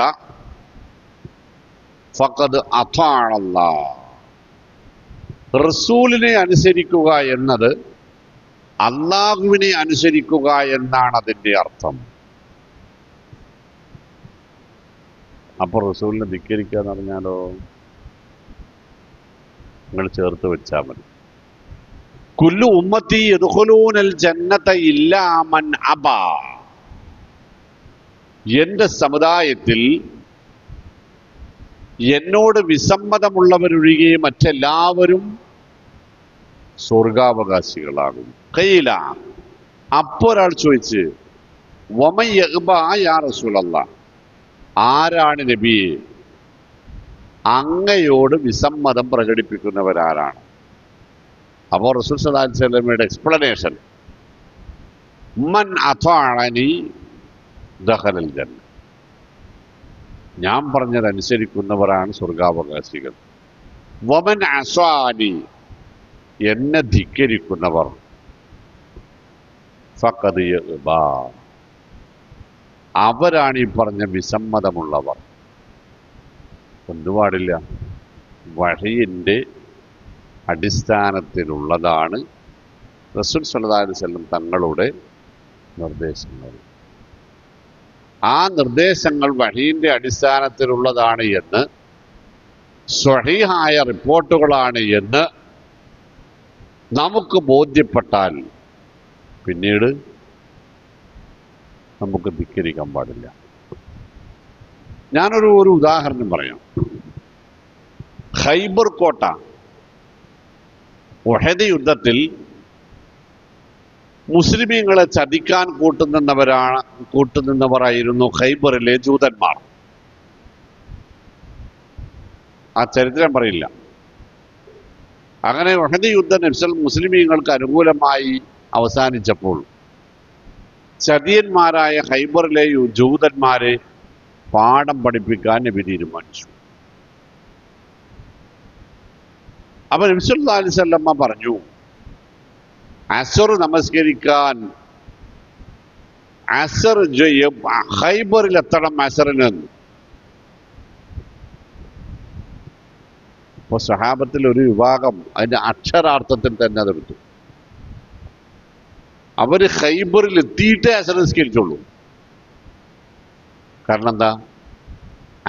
ഫഖദ് അതാഅ അല്ലാഹ്, റസൂലിനെ അനുസരിക്കുക എന്നത് അള്ളാഹുവിനെ അനുസരിക്കുക എന്നാണ് അതിൻ്റെ അർത്ഥം. അപ്പൊ റസൂലിനെ ധിക്കരിക്കുക എന്ന് പറഞ്ഞാലോ? നിങ്ങൾ ചേർത്ത് വെച്ചാൽ മതി. കുല്ലു ഉമ്മത്തി യദ്ഖുലൂനൽ ജന്നത ഇല്ലാ മൻ അബാ, എന്റെ സമുദായത്തിൽ എന്നോട് വിസമ്മതമുള്ളവരൊഴികെ മറ്റെല്ലാവരും സ്വർഗാവകാശികളാകും. ഖീല, അപ്പോൾ ഒരാൾ ചോദിച്ച്, വമൻ യഗ്ബാ യാ റസൂലല്ലാഹ്, ആരാണ് നബിയെ അങ്ങയോട് വിസമ്മതം പ്രകടിപ്പിക്കുന്നവരാരാണ്? അപ്പോൾ റസൂൽ സല്ലല്ലാഹു അലൈഹി വസല്ലമയുടെ എക്സ്പ്ലനേഷൻ, മൻ അതാഅനി ദഖലൽ ജന്ന, ഞാൻ പറഞ്ഞതനുസരിക്കുന്നവരാണ് സ്വർഗാവകാശികൾ. വമൻ അസാനി, എന്നെ ധിക്കരിക്കുന്നവർ, ഫഖദ് യഗ്ബാ, അവരാണ് ഈ പറഞ്ഞ വിസമ്മതമുള്ളവർ. ഒന്നും പാടില്ല. വഹയിൻ്റെ അടിസ്ഥാനത്തിലുള്ളതാണ് റസൂൽ സല്ലല്ലാഹു അലൈഹി വസല്ലം തങ്ങളുടെ നിർദ്ദേശങ്ങൾ. ആ നിർദ്ദേശങ്ങൾ വഹയിൻ്റെ അടിസ്ഥാനത്തിലുള്ളതാണ് എന്ന്, സ്വഹീഹായ റിപ്പോർട്ടുകളാണ് എന്ന് നമുക്ക് ബോധ്യപ്പെട്ടാൽ പിന്നീട് നമുക്ക് ധിക്കരിക്കാൻ പാടില്ല. ഞാനൊരു ഉദാഹരണം പറയാം. ഖൈബർ കോട്ട, ഉഹദ് യുദ്ധത്തിൽ മുസ്ലിമീങ്ങളെ ചതിക്കാൻ കൂട്ടുനിന്നവരായിരുന്നു ഖൈബറിലെ ജൂതന്മാർ. ആ ചരിത്രം പറയില്ല. അങ്ങനെ ഉഹദ് യുദ്ധം മുസ്ലിമീങ്ങൾക്ക് അനുകൂലമായി അവസാനിച്ചപ്പോൾ ചതിയന്മാരായ ഖൈബറിലെ ജൂതന്മാരെ പാഠം പഠിപ്പിക്കാൻ നബി തീരുമാനിച്ചു. അപ്പൊ നബി സല്ലല്ലാഹു അലൈഹി വസല്ലമ പറഞ്ഞു, അസർ നമസ്കരിക്കാൻ ഖൈബറിൽ എത്തണം അസറിന്. അപ്പൊ സഹാബത്തിൽ ഒരു വിഭാഗം അതിന്റെ അക്ഷരാർത്ഥത്തിൽ തന്നെ അതെടുത്തു. അവര് ഖൈബറിൽ എത്തിയിട്ടേ അസർ നിസ്കരിച്ചുള്ളൂ. കാരണം എന്താ?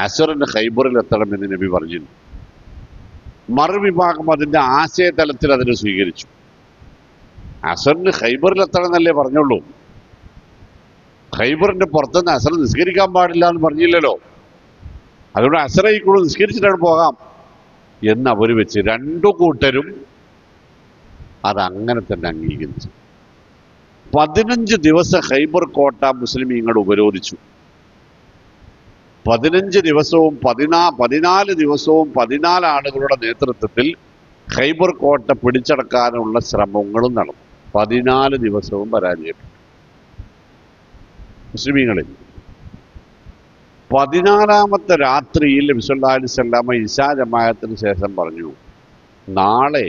അസറിന് ഖൈബറിൽ എത്തണം എന്ന് നബി പറഞ്ഞിരുന്നു. മറുവിഭാഗം അതിന്റെ ആശയതലത്തിൽ അതിനെ സ്വീകരിച്ചു. അസറിന് ഖൈബറിൽ എത്തണം എന്നല്ലേ പറഞ്ഞുള്ളൂ. ഖൈബറിന്റെ പുറത്തുനിന്ന് അസർ നിസ്കരിക്കാൻ പാടില്ല എന്ന് പറഞ്ഞില്ലല്ലോ. അതുകൊണ്ട് അസറയിക്കൂടെ നിസ്കരിച്ചിട്ടാണ് പോകാം എന്ന് അവർ വെച്ച് രണ്ടു കൂട്ടരും അതങ്ങനെ തന്നെ അംഗീകരിച്ചു. 15 ദിവസം ഖൈബർ കോട്ട മുസ്ലിമീങ്ങൾ ഉപരോധിച്ചു. 15 ദിവസവും 14 ദിവസവും 14 ആളുകളുടെ നേതൃത്വത്തിൽ ഖൈബർ കോട്ട പിടിച്ചടക്കാനുള്ള ശ്രമങ്ങളും നടന്നു. 14 ദിവസവും പരാജയപ്പെട്ടു മുസ്ലിമീങ്ങളിൽ. 14ാമത്തെ രാത്രിയിൽ നബി സല്ലല്ലാഹു അലൈഹി വസല്ലമ ഇശാ ജമാഅത്തിന് ശേഷം പറഞ്ഞു, നാളെ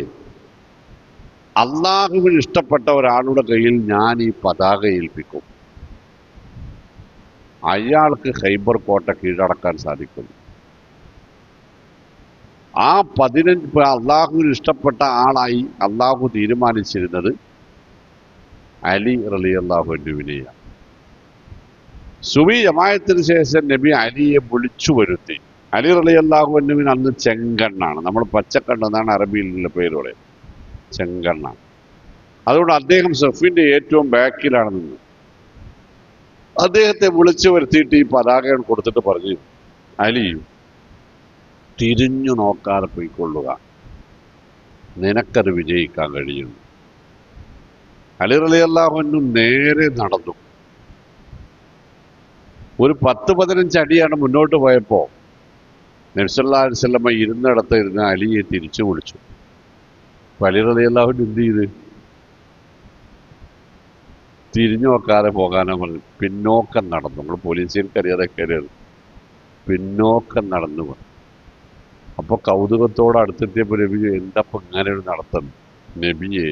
അള്ളാഹുവിന് ഇഷ്ടപ്പെട്ട ഒരാളുടെ കയ്യിൽ ഞാൻ ഈ പതാക ഏൽപ്പിക്കും. അയാൾക്ക് ഖൈബർ കോട്ട കീഴടക്കാൻ സാധിക്കും. ആ 15 അള്ളാഹുവിന് ഇഷ്ടപ്പെട്ട ആളായി അള്ളാഹു തീരുമാനിച്ചിരുന്നത് അലി റളിയല്ലാഹു അൻഹുവിനെയാണ്. സുബി ജമാഅത്തിന് ശേഷം നബി അലിയെ വിളിച്ചു വരുത്തി. അലി റളിയല്ലാഹു അൻഹുവിന് അന്ന് ചെങ്കണ്ണാണ്. നമ്മൾ പച്ചക്കണ്ണെന്നാണ് അറബിയിലുള്ള പേരോടെ, ചെങ്കണ്ണാണ്. അതുകൊണ്ട് അദ്ദേഹം സഫിന്റെ ഏറ്റവും ബാക്കിലാണ് നിന്നത്. അദ്ദേഹത്തെ വിളിച്ചു വരുത്തിയിട്ട് ഈ പതാക കൊടുത്തിട്ട് പറഞ്ഞു, അലി, തിരിഞ്ഞു നോക്കാതെ പോയിക്കൊള്ളുക, നിനക്കത് വിജയിക്കാൻ കഴിയുന്നു. അലി റളിയല്ലാഹു അൻഹു നേരെ നടന്നു. ഒരു 10-15 അടിയാണ് മുന്നോട്ട് പോയപ്പോ നബി സല്ലല്ലാഹു അലൈഹി വസല്ലമ ഇരുന്നിടത്ത് ഇരുന്ന് അലിയെ തിരിച്ചു വിളിച്ചു. അലി റളിയല്ലാഹു അൻഹു എന്ത് ചെയ്ത്? തിരിഞ്ഞു നോക്കാതെ പോകാനാ പറഞ്ഞു. പിന്നോക്കം നടന്നു. നമ്മൾ പോലീസുകാർക്ക് അറിയാതെ കയറിയത്. പിന്നോക്കം നടന്നു പറഞ്ഞു. അപ്പൊ കൗതുകത്തോടെ അടുത്തെത്തിയപ്പോ നബി, എന്തപ്പം ഇങ്ങനെ ഒരു നടത്തുന്നു? നബിയെ,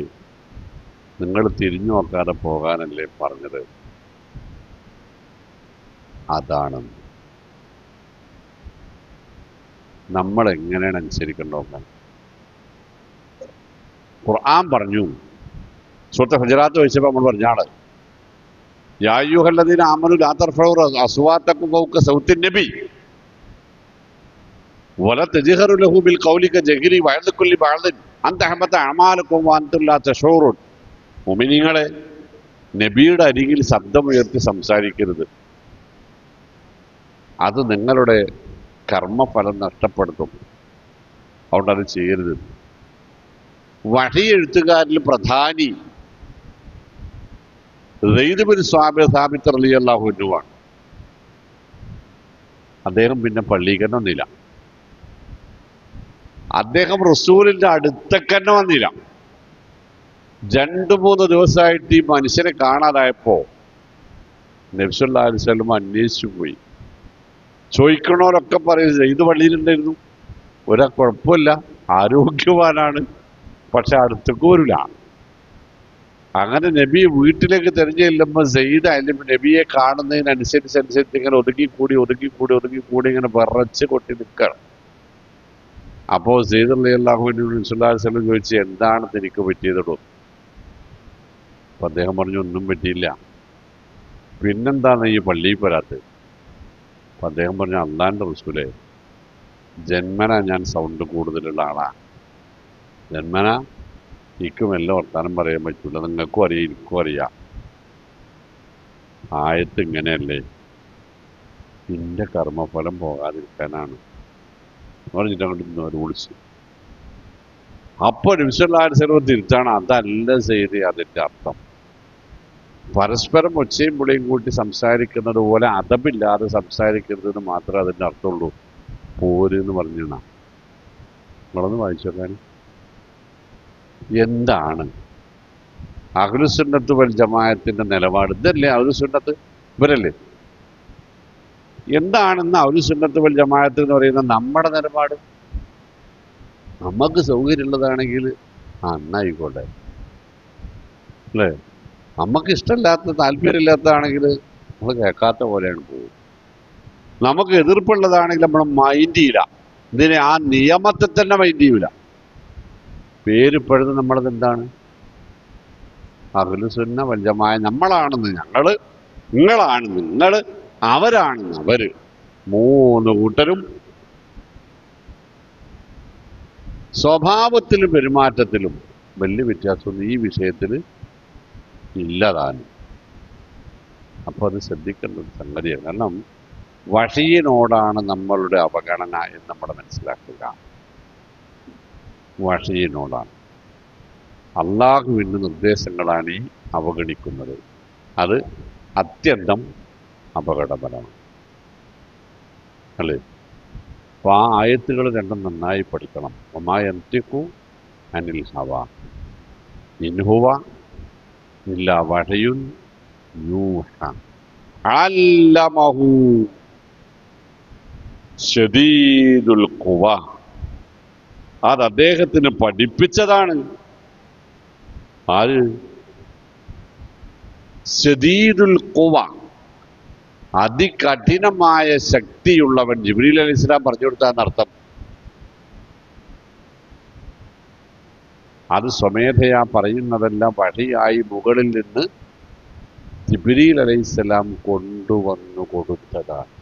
നിങ്ങൾ തിരിഞ്ഞു നോക്കാതെ പോകാനല്ലേ പറഞ്ഞത്? അതാണ് നമ്മൾ എങ്ങനെയാണ് അനുസരിക്കേണ്ടത്. ഖുർആൻ പറഞ്ഞു, സൂറത്തുൽ ഹുജറാത്ത് വായിച്ചപ്പോൾ നമ്മൾ പറഞ്ഞാണ്, യാ അയ്യുഹല്ലദീന ആമനൂ ലാ തർഫഉ അസ്വാതകും ഫൗക സൗത്തിൻ നബി വലാ തജ്ഹറു ലഹു ബിൽ ഖൗലി കജഹരി ബഅദുകുല്ലി ബഅദിൻ അൻ തഹബത അഅമാലുകും വഅൻതും ലാ തശഊറുൻ. മുഅ്മിനീങ്ങളെ, നബിയുടെ അരികിൽ ശബ്ദമുയർത്തി സംസാരിക്കരുത്. അത് നിങ്ങളുടെ കർമ്മഫലം നഷ്ടപ്പെടുത്തും. അതുകൊണ്ട് അത് ചെയ്യരുത്. വഹി എഴുത്തുകാരിൽ പ്രധാനി സയ്യിദ് ബിൻ സാബിത്ത് റളിയല്ലാഹു അൻഹുവാണ്. അദ്ദേഹം പിന്നെ പള്ളിയിൽ വന്നില്ല. അദ്ദേഹം റസൂലിന്റെ അടുത്തേക്ക് വന്നില്ല. 2-3 ദിവസമായിട്ട് ഈ മനുഷ്യനെ കാണാതായപ്പോ നബി സല്ലല്ലാഹു അലൈഹി വസല്ലം അന്വേഷിച്ചു പോയി. ചോദിക്കണോരൊക്കെ പറയും ഇത് പള്ളിയിലുണ്ടായിരുന്നു, ഒരാ കുഴപ്പമില്ല, ആരോഗ്യവാനാണ്, പക്ഷെ അടുത്തേക്ക് വരില്ല. അങ്ങനെ നബി വീട്ടിലേക്ക് തിരഞ്ഞു ചെല്ലുമ്പോൾ സെയ്ദ് അലിം നബിയെ കാണുന്നതിനനുസരിച്ച് ഇങ്ങനെ ഒതുക്കി ഇങ്ങനെ വിറച്ച് കൊട്ടി നിൽക്കണം. അപ്പോൾ സെയ്ദ് റളിയല്ലാഹു അൻഹു സല്ലല്ലാഹു അലൈഹി വസല്ലം ചോദിച്ചു, എന്താണ് എനിക്ക് പറ്റിയതോ? അപ്പൊ അദ്ദേഹം പറഞ്ഞു, ഒന്നും പറ്റിയില്ല. പിന്നെന്താണ് ഈ പള്ളിയിൽ വരാത്തത്? അപ്പൊ അദ്ദേഹം പറഞ്ഞു, അല്ലാഹുവിന്റെ റസൂലേ, ജന്മന ഞാൻ സൗണ്ട് കൂടുതലുള്ള ആളാണ്. ജന്മന എനിക്കും എല്ലാം വർത്താനം പറയാൻ പറ്റൂല. നിങ്ങൾക്കും അറിയാം, എനിക്കും അറിയാം. ആയത്ത് ഇങ്ങനെയല്ലേ, നിന്റെ കർമ്മഫലം പോകാതിരിക്കാനാണ് പറഞ്ഞിട്ട് അങ്ങോട്ട് അവർ വിളിച്ചു. അപ്പൊ നബി സല്ലല്ലാഹു അലൈഹി വസല്ലം തിരിച്ചാണ്, അതല്ല ചെയ്ത് അതിന്റെ അർത്ഥം. പരസ്പരം ഒച്ചയും പുളിയും കൂട്ടി സംസാരിക്കുന്നത് പോലെ അതപില്ലാതെ സംസാരിക്കരുതെന്ന് മാത്രമേ അതിൻ്റെ അർത്ഥമുള്ളൂ. പോര് എന്ന് പറഞ്ഞു. നിങ്ങളൊന്ന് വായിച്ചോക്കാൻ. എന്താണ് അഹ്ലുസുന്നത്ത് വൽ ജമാഅത്തിന്റെ നിലപാട്? ഇതല്ലേ അഹ്ലുസുന്നത്ത്? ഇവരല്ലേ? എന്താണെന്ന് അഹ്ലുസുന്നത്ത് വൽ ജമാഅത്ത് എന്ന് പറയുന്ന നമ്മുടെ നിലപാട്? നമുക്ക് സൗകര്യമുള്ളതാണെങ്കിൽ എന്നായിക്കോട്ടെ, അല്ലേ? നമുക്ക് ഇഷ്ടമില്ലാത്ത താല്പര്യമില്ലാത്തതാണെങ്കിൽ നമ്മൾ കേൾക്കാത്ത പോലെയാണ് പോകും. നമുക്ക് എതിർപ്പുള്ളതാണെങ്കിൽ നമ്മൾ മൈൻഡ് ചെയ്യില്ല. ഇതിനെ ആ നിയമത്തെ തന്നെ മൈൻഡ് ചെയ്യൂല. പേരിപ്പോഴത് നമ്മളത് എന്താണ്? അഹ്ലുസുന്ന വൽ ജമാഅ. നമ്മളാണെന്ന് ഞങ്ങള്, നിങ്ങളാണെന്ന് നിങ്ങള്, അവരാണെന്ന് അവര്. മൂന്ന് കൂട്ടരും സ്വഭാവത്തിലും പെരുമാറ്റത്തിലും വലിയ വ്യത്യാസമൊന്നും ഈ വിഷയത്തിൽ ഇല്ലതാണ്. അപ്പൊ അത് ശ്രദ്ധിക്കേണ്ട ഒരു സംഗതിയാണ്. കാരണം വഹിയിനോടാണ് നമ്മളുടെ അവഗണന എന്ന് നമ്മൾ മനസ്സിലാക്കുക. വഹിയിനോടാണ്. അള്ളാഹുവിൻ്റെ നിർദ്ദേശങ്ങളാണ് ഈ അവഗണിക്കുന്നത്. അത് അത്യന്തം അപകടകരമാണ്, അല്ലേ? അപ്പൊ ആ ആയത്തുകൾ രണ്ടും നന്നായി പഠിക്കണം. ഒമാ യന്തിഖു അനിൽ ഹവാ ഇൻ ഹുവ ഇല്ലാ വഹയുൻ യൂഹ അല്ലമഹു ശദീദുൽ ഖുവ. അത് അദ്ദേഹത്തിന് പഠിപ്പിച്ചതാണ്. ആര്? ശദീദുൽ ഖുവ, അതികഠിനമായ ശക്തിയുള്ളവൻ. ജിബ്രീൽ അലൈഹി സ്വലാം പറഞ്ഞു കൊടുത്താന്നർത്ഥം. അത് സ്വമേധയാ പറയുന്നതെല്ലാം വഹിയായി മുകളിൽ നിന്ന് ജിബ്രീൽ അലൈഹിസ്സലാം കൊണ്ടുവന്നു കൊടുത്തതാണ്.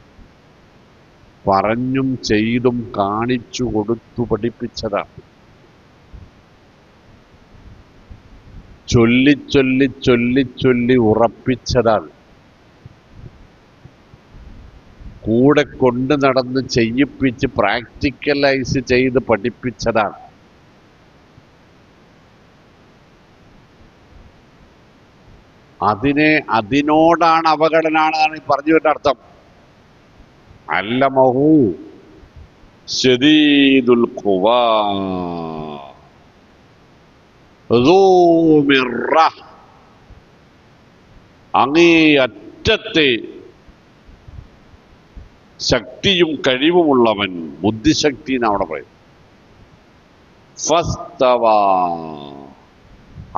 പറഞ്ഞും ചെയ്തും കാണിച്ചു കൊടുത്തു പഠിപ്പിച്ചതാണ്. ചൊല്ലി ചൊല്ലി ചൊല്ലി ചൊല്ലി ഉറപ്പിച്ചതാണ്. കൂടെ കൊണ്ട് നടന്ന് ചെയ്യിപ്പിച്ച് പ്രാക്ടിക്കലൈസ് ചെയ്ത് പഠിപ്പിച്ചതാണ്. അതിനോടാണ് അവഗണനാണ് പറഞ്ഞു വരുന്ന അർത്ഥം. അല്ലമഹു ശദീദുൽ ഖുവാ ദൂ മിർറ, അങ്ങേയറ്റത്തെ ശക്തിയും കഴിവുമുള്ളവൻ. ബുദ്ധിശക്തി എന്ന് അവിടെ പറയും. ഫസ്തവാ,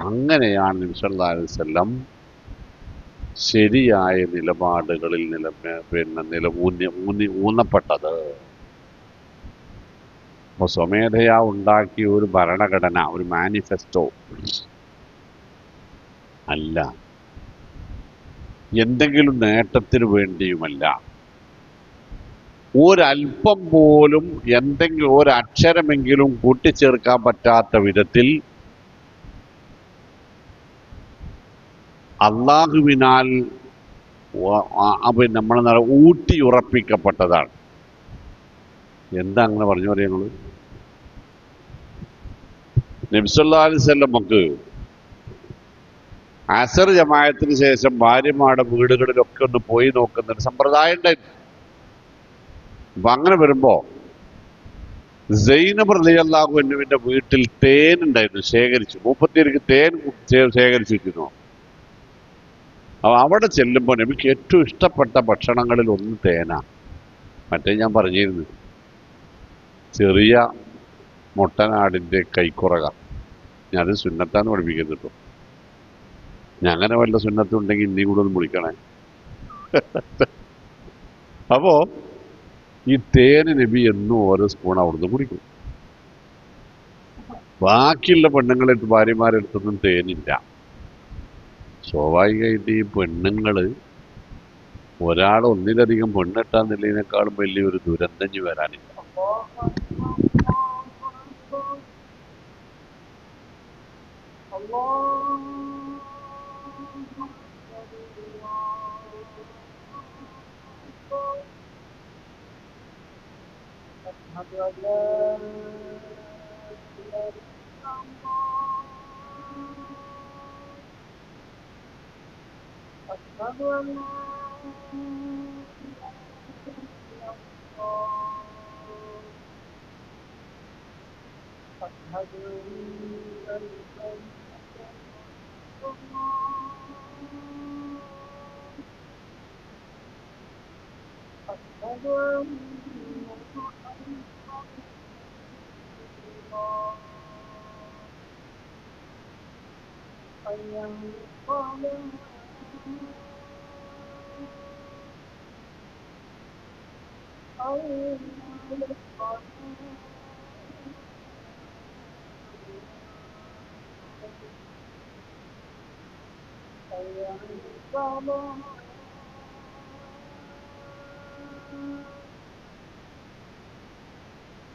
അങ്ങനെയാണ് നബി സല്ലല്ലാഹു അലൈഹി വസല്ലം ശരിയായ നിലപാടുകളിൽ ഊന്നപ്പെട്ടത്. അപ്പൊ സ്വമേധയാ ഉണ്ടാക്കിയ ഒരു ഭരണഘടന, ഒരു മാനിഫെസ്റ്റോ അല്ല, എന്തെങ്കിലും നേട്ടത്തിന് വേണ്ടിയുമല്ല. ഒരല്പം പോലും എന്തെങ്കിലും ഒരക്ഷരമെങ്കിലും കൂട്ടിച്ചേർക്കാൻ പറ്റാത്ത വിധത്തിൽ അള്ളാഹുവിനാൽ നമ്മൾ ഊട്ടിയുറപ്പിക്കപ്പെട്ടതാണ്. എന്താ അങ്ങനെ പറഞ്ഞു പറയുന്നത്? നബി സല്ലല്ലാഹു അലൈഹി വസല്ലമക്ക് അസർ ജമാഅത്തിന് ശേഷം ഭാര്യമാരുടെ വീടുകളിലൊക്കെ ഒന്ന് പോയി നോക്കുന്ന ഒരു സമ്പ്രദായം ഉണ്ടായിരുന്നു. അപ്പൊ അങ്ങനെ വരുമ്പോ സൈനബ് റളിയല്ലാഹു അൻഹുവിന്റെ വീട്ടിൽ തേൻ ഉണ്ടായിരുന്നു, ശേഖരിച്ചു. മൂപ്പത്തിയർക്ക് തേൻ ശേഖരിച്ചു വെച്ചിരുന്നു. അപ്പൊ അവിടെ ചെല്ലുമ്പോൾ എനിക്ക് ഏറ്റവും ഇഷ്ടപ്പെട്ട ഭക്ഷണങ്ങളിൽ ഒന്ന് തേനാ. മറ്റേ ഞാൻ പറഞ്ഞിരുന്നു, ചെറിയ മുട്ടനാടിന്റെ കൈക്കുറക. ഞാനത് സുന്നത്താന്ന് പഠിപ്പിക്കുന്നുണ്ടോ? ഞങ്ങനെ വല്ല സുന്നത്തും ഉണ്ടെങ്കിൽ ഇന്നീ കൂടെ ഒന്ന് വിളിക്കണേ. അപ്പോ ഈ തേന് നബി എന്നും ഓരോ സ്പൂൺ അവിടുന്ന് കുടിക്കും. ബാക്കിയുള്ള പെണ്ണുങ്ങളെടുത്ത് ഭാര്യമാരെടുത്തൊന്നും തേനില്ല. സ്വാഭാവികമായിട്ട് ഈ പെണ്ണുങ്ങള് ഒരാൾ ഒന്നിലധികം പെണ്ണെട്ടാന്നുള്ളതിനേക്കാളും വലിയൊരു ദുരന്തം വരാനില്ല. أشهد أن لا إله إلا الله أشهد أن محمدا رسول الله أشهد أن محمدا رسول الله حي على الصلاة حي على الصلاة حي على الصلاة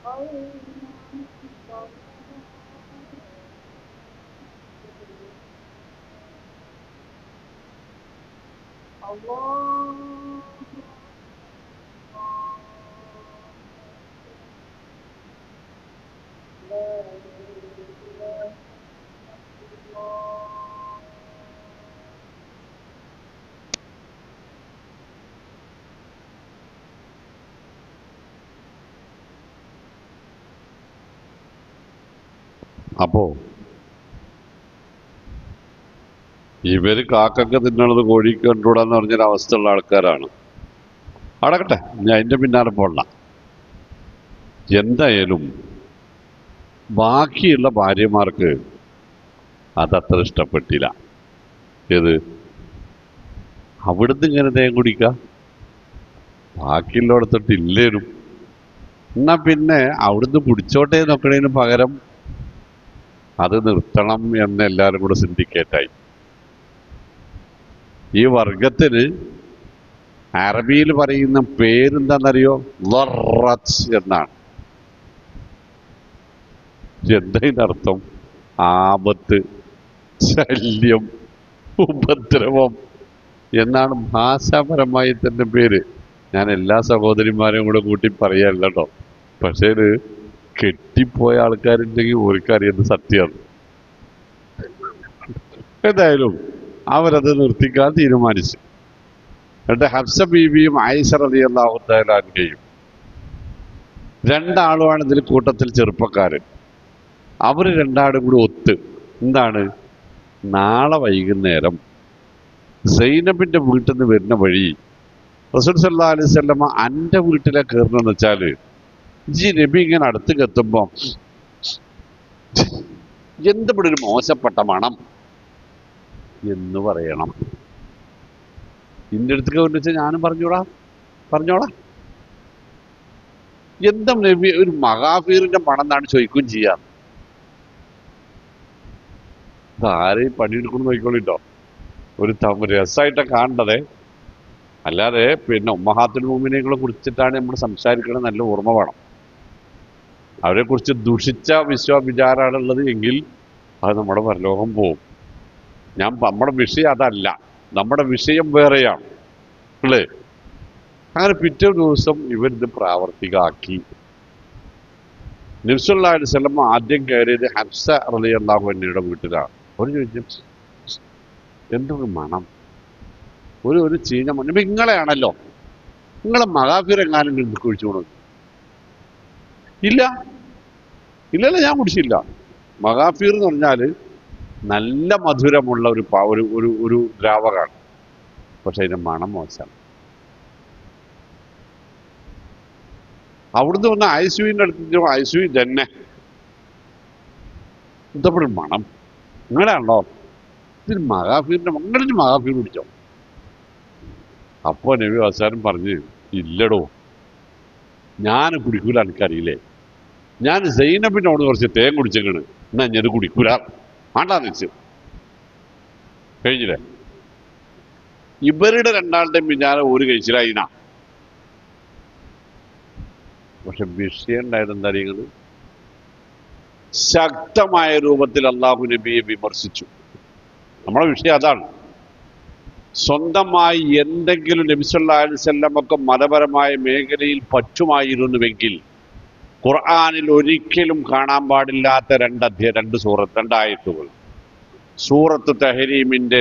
حي على الصلاة الله لا إله إلا الله അപ്പോ ഇവര് കാക്കക്ക് തിന്നണത് കോഴിക്ക് കണ്ടുകൂടാന്ന് പറഞ്ഞൊരവസ്ഥയുള്ള ആൾക്കാരാണ്. അടക്കട്ടെ, ഞാൻ അതിന്റെ പിന്നാലെ പോണ്ട. എന്തായാലും ബാക്കിയുള്ള ഭാര്യമാർക്ക് അതത്ര ഇഷ്ടപ്പെട്ടില്ല. ഏത് അവിടുന്ന് ഇങ്ങനെ തേൻ കുടിക്ക, ബാക്കിയുള്ളടത്തോട്ട് ഇല്ലേനും. എന്നാ പിന്നെ അവിടുന്ന് കുടിച്ചോട്ടെ നോക്കണതിന് പകരം അത് നിർത്തണം എന്ന് എല്ലാവരും കൂടെ സിൻഡിക്കേറ്റായി. ഈ വർഗത്തിന് അറബിയിൽ പറയുന്ന പേരെന്താണെന്നറിയോ? ലറത്ത് എന്നാണ്. എന്തതിനർത്ഥം? ആപത്ത്, ശല്യം, ഉപദ്രവം എന്നാണ് ഭാഷാപരമായി തന്നെ പേര്. ഞാൻ എല്ലാ സഹോദരിമാരെയും കൂടെ കൂട്ടി പറയല്ല കേട്ടോ. പക്ഷേ ഇത് കെട്ടിപ്പോയ ആൾക്കാരുണ്ടെങ്കിൽ ഓർക്കറിയുന്നത് സത്യമാണ്. എന്തായാലും അവരത് നിർത്തിക്കാൻ തീരുമാനിച്ചു. എന്നിട്ട് ഹഫ്സ ബീവിയും ആയിഷ റളിയല്ലാഹു തആല അൻഹയും രണ്ടാളുമാണ് ഇതിൽ കൂട്ടത്തിൽ ചെറുപ്പക്കാരൻ. അവർ രണ്ടാളും കൂടി ഒത്ത് എന്താണ്, നാളെ വൈകുന്നേരം സൈനബിന്റെ വീട്ടിൽ നിന്ന് വരുന്ന വഴി റസൂൽ സല്ലല്ലാഹു അലൈഹി വസല്ലമ എൻ്റെ വീട്ടിലേക്ക് കയറണമെന്ന് വെച്ചാൽ ജി നബി ഇങ്ങനെ അടുത്തേക്ക് എത്തുമ്പോ എന്തിവിടെ ഒരു മോശപ്പെട്ട മണം എന്ന് പറയണം. ഇന്റെ അടുത്തേക്ക് വെച്ചാൽ ഞാനും പറഞ്ഞോളാം. എന്താ നബി ഒരു മഹാഫീറിന്റെ മണം എന്നാണ് ചോദിക്കുകയും ചെയ്യാം. ആരെയും പണിയെടുക്കണം നോക്കിക്കോളിട്ടോ. ഒരു രസമായിട്ട് കാണണ്ടതേ, അല്ലാതെ പിന്നെ ഉമ്മഹാത്തുൽ മുഅ്മിനീങ്ങളെ കുറിച്ചിട്ടാണ് നമ്മൾ സംസാരിക്കണം. നല്ല ഓർമ്മ വേണം. അവരെ കുറിച്ച് ദുഷിച്ച വിചാരമാണുള്ളത് എങ്കിൽ അത് നമ്മുടെ പരലോകം പോവും. നമ്മുടെ വിഷയം അതല്ല, നമ്മുടെ വിഷയം വേറെയാണ് അല്ലേ. അങ്ങനെ പിറ്റേ ദിവസം ഇവരിത് പ്രാവർത്തികമാക്കി. നബി സല്ലല്ലാഹു അലൈഹി വസല്ലം ആദ്യം കയറിയത് ഹഫ്സ റളിയല്ലാഹു അൻഹയുടെ വീട്ടിലാണ്. അവർ ചോദിച്ചു, എന്തൊരു മണം, ഒരു ചീഞ്ഞ മണം. നിങ്ങളെയാണല്ലോ, നിങ്ങളെ മഹാഫിർ എങ്ങാനും കുഴിച്ചു കൊടുക്കും. ഇല്ലല്ല, ഞാൻ കുടിച്ചില്ല. മഹാഫീർ എന്ന് പറഞ്ഞാൽ നല്ല മധുരമുള്ള ഒരു ദ്രാവകമാണ്. പക്ഷെ അതിന്റെ മണം മോശമാണ്. അവിടുന്ന് വന്ന ഐസുവിൻ്റെ അടുത്ത് ഐസു തന്നെ എന്തപ്പോഴും മണം, നിങ്ങളാണല്ലോ ഇതിന് മഹാഫീറിന്റെ മകളിന് മഹാഫീർ കുടിച്ചോ. അപ്പോ നബി അവസാനം പറഞ്ഞ്, ഇല്ലടോ, ഞാൻ കുടിക്കൂല, എനിക്കറിയില്ലേ. ഞാൻ സൈനബിനോട് കുറച്ച് തേൻ കുടിച്ചേക്കണ്, എന്നാ ഞാൻ കുടിക്കൂല, വേണ്ടാന്ന് വെച്ച് കഴിഞ്ഞില്ലേ. ഇവരുടെ രണ്ടാളുടെയും പിന്നാലെ ഒരു കഴിച്ചിലായിന. പക്ഷെ വിഷയം ഉണ്ടായത് എന്താ അറിയുന്നത്? ശക്തമായ രൂപത്തിൽ അള്ളാഹു നബിയെ വിമർശിച്ചു. നമ്മുടെ വിഷയം അതാണ്. സ്വന്തമായി എന്തെങ്കിലും നബി സല്ലല്ലാഹു അലൈഹി വസല്ലമക്ക് മതപരമായ മേഖലയിൽ പറ്റുമായിരുന്നുവെങ്കിൽ ഖുർആനിൽ ഒരിക്കലും കാണാൻ പാടില്ലാത്ത രണ്ട് സൂറത്ത്, രണ്ടായത്തുകൾ. സൂറത്ത് തഹരീമിന്റെ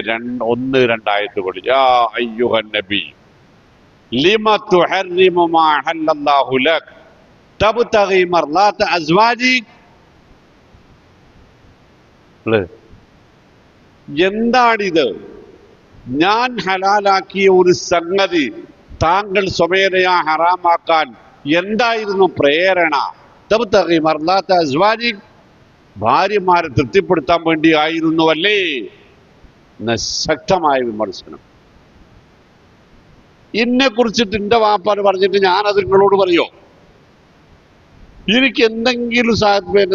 1-2 ആയത്തുകൾ. യാ അയ്യുഹൻ നബി ലിമ തുഹർരിമു മാ ഹല്ലല്ലാഹു ലക് തബ്തഗി മർളാത അസ്വാജിക്. എന്താണിത്? ഞാൻ ഹലാലാക്കിയ ഒരു സംഗതി താങ്കൾ സ്വമേധയാ ഹറാമാക്കാൻ എന്തായിരുന്നു പ്രേരണ? തബ്തഗി മർളാത അസ്വാജിക്, ഭാര്യമാരെ തൃപ്തിപ്പെടുത്താൻ വേണ്ടി ആയിരുന്നുവല്ലേ എന്ന ശക്തമായ വിമർശനം. എന്നെ കുറിച്ചിട്ട് എന്റെ വാപ്പാന് പറഞ്ഞിട്ട് ഞാനത് നിങ്ങളോട് പറയോ? എനിക്ക് എന്തെങ്കിലും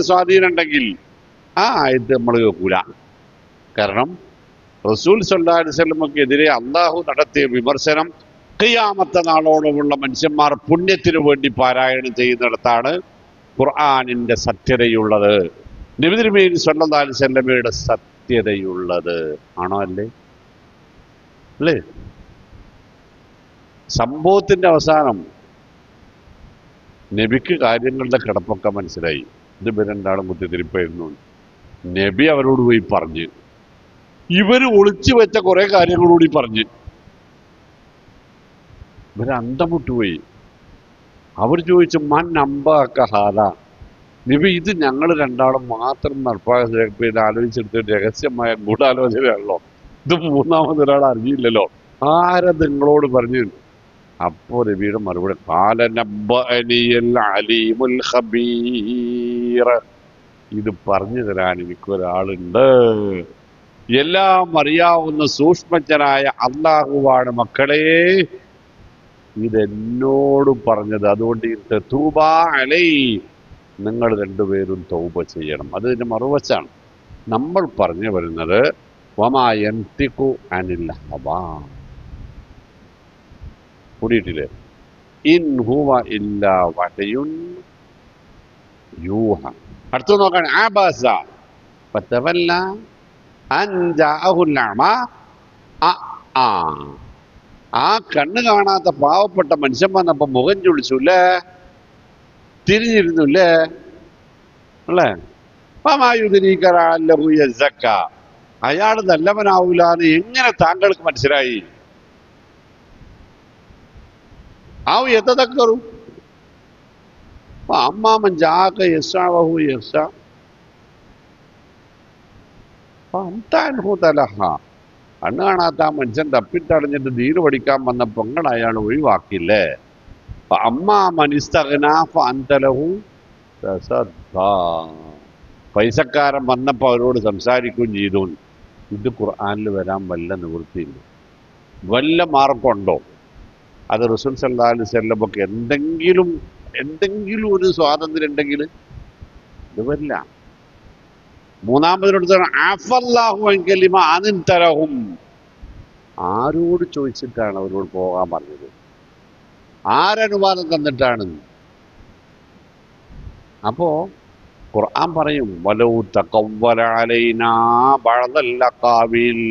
സ്വാധീനം ഉണ്ടെങ്കിൽ ആ ആയത്ത് നമ്മൾ കേൾക്കൂല. കാരണം റസൂൽ സല്ലല്ലാഹു അലൈഹി വസല്ലമക്കെതിരെ അള്ളാഹു നടത്തിയ വിമർശനം ഖിയാമത്തെ നാളോളമുള്ള മനുഷ്യന്മാർ പുണ്യത്തിനു വേണ്ടി പാരായണം ചെയ്യുന്നിടത്താണ് ഖുർആനിന്റെ സത്യതയുള്ളത്, നബി തിരുമേനി സല്ലല്ലാഹു അലൈഹി വസല്ലമയുടെ സത്യതയുള്ളത്. ആണോ അല്ലേ? അല്ലേ? സംഭവത്തിന്റെ അവസാനം നബിക്ക് കാര്യങ്ങളുടെ കിടപ്പൊക്കെ മനസ്സിലായി. ഇത് രണ്ടാളും കുത്തിത്തിരിപ്പായിരുന്നു. നബി അവരോട് പോയി പറഞ്ഞ്, ഇവര് ഒളിച്ചു വെച്ച കുറെ കാര്യങ്ങളൂടി പറഞ്ഞ് ഇവര് അന്തം വിട്ടുപോയി. അവർ ചോദിച്ചു, മൻ അമ്പക ഹാദ, നബി ഇത് ഞങ്ങൾ രണ്ടാളും മാത്രം നടപ്പാക്കാൻ ആലോചിച്ചെടുത്ത രഹസ്യമായ ഗൂഢാലോചനയാണല്ലോ, ഇത് മൂന്നാമതൊരാൾ അറിയില്ലല്ലോ, ആരാ നിങ്ങളോട് പറഞ്ഞു? അപ്പോ നബിയുടെ മറുപടി, ഖാല നബ്ബഅനിയൽ അലീമുൽ ഖബീർ, ഇത് പറഞ്ഞു തരാൻ എനിക്കൊരാളുണ്ട്, എല്ലാം അറിയാവുന്ന സൂക്ഷ്മജ്ഞനായ അല്ലാഹുവാണ് മക്കളെ ഇതെന്നോട് പറഞ്ഞത്. അതുകൊണ്ട് തൂബാ അലൈ, നിങ്ങൾ രണ്ടുപേരും തൗബ ചെയ്യണം. അതിന്റെ മറുവശാണ് നമ്മൾ പറഞ്ഞു വരുന്നത്. വമാ യൻതിഖു അനിൽ ഹവാ, കൂടിയിട്ടില്ലേ? ഇൻ ഹുവ ഇല്ലാ വഹയുൻ യൂഹ. അടുത്ത് നോക്കാൻ, അബസ ഫതവല്ല അൻ ജാഅഹുൽ അഅമ. ആ കണ്ണ് കാണാത്ത പാവപ്പെട്ട മനുഷ്യൻ വന്നപ്പോ മുഖം ചൊളിച്ചുല്ലേ, തിരിഞ്ഞിരുന്നുല്ലേ അല്ലേ? അയാൾ നല്ലവനാവൂലെന്ന് എങ്ങനെ താങ്കൾക്ക് മനസ്സിലായി? ആ യതദക്കറു അമ്മാമൻ ജാഅക യസ്അഹു യസ്അ ഫഅൻതൻഹു തലഹ. കണ്ണ് കാണാത്ത ആ മനുഷ്യൻ തപ്പിത്തടഞ്ഞിട്ട് ദീന് പഠിക്കാൻ വന്ന പെങ്ങൾ അയാൾ ഒഴിവാക്കില്ലേ? പൈസക്കാരൻ വന്നപ്പോ അവരോട് സംസാരിക്കുകയും ചെയ്തു. ഇത് ഖുർആനിൽ വരാൻ വല്ല നിവൃത്തിയില്ല, വല്ല മാർഗമുണ്ടോ? അത് റസൂൽ സല്ലല്ലാഹു അലൈഹി വസല്ലമക്ക് എന്തെങ്കിലും ഒരു സ്വാതന്ത്ര്യം ഉണ്ടെങ്കിൽ ഇത് വരില്ല. മൂന്നാമതിനടുത്താണ് അഫല്ലാഹു അൻക ലിമാ അൻതലഹും. ആരോട് ചോദിച്ചിട്ടാണ് അവരോട് പോകാൻ പറഞ്ഞത്? ആരനുവാദം തന്നിട്ടാണ്? അപ്പോ ഖുർആൻ പറയും, വലൗ തഖവ്വല അലൈനാ ബഅദൽ അഖാവിൽ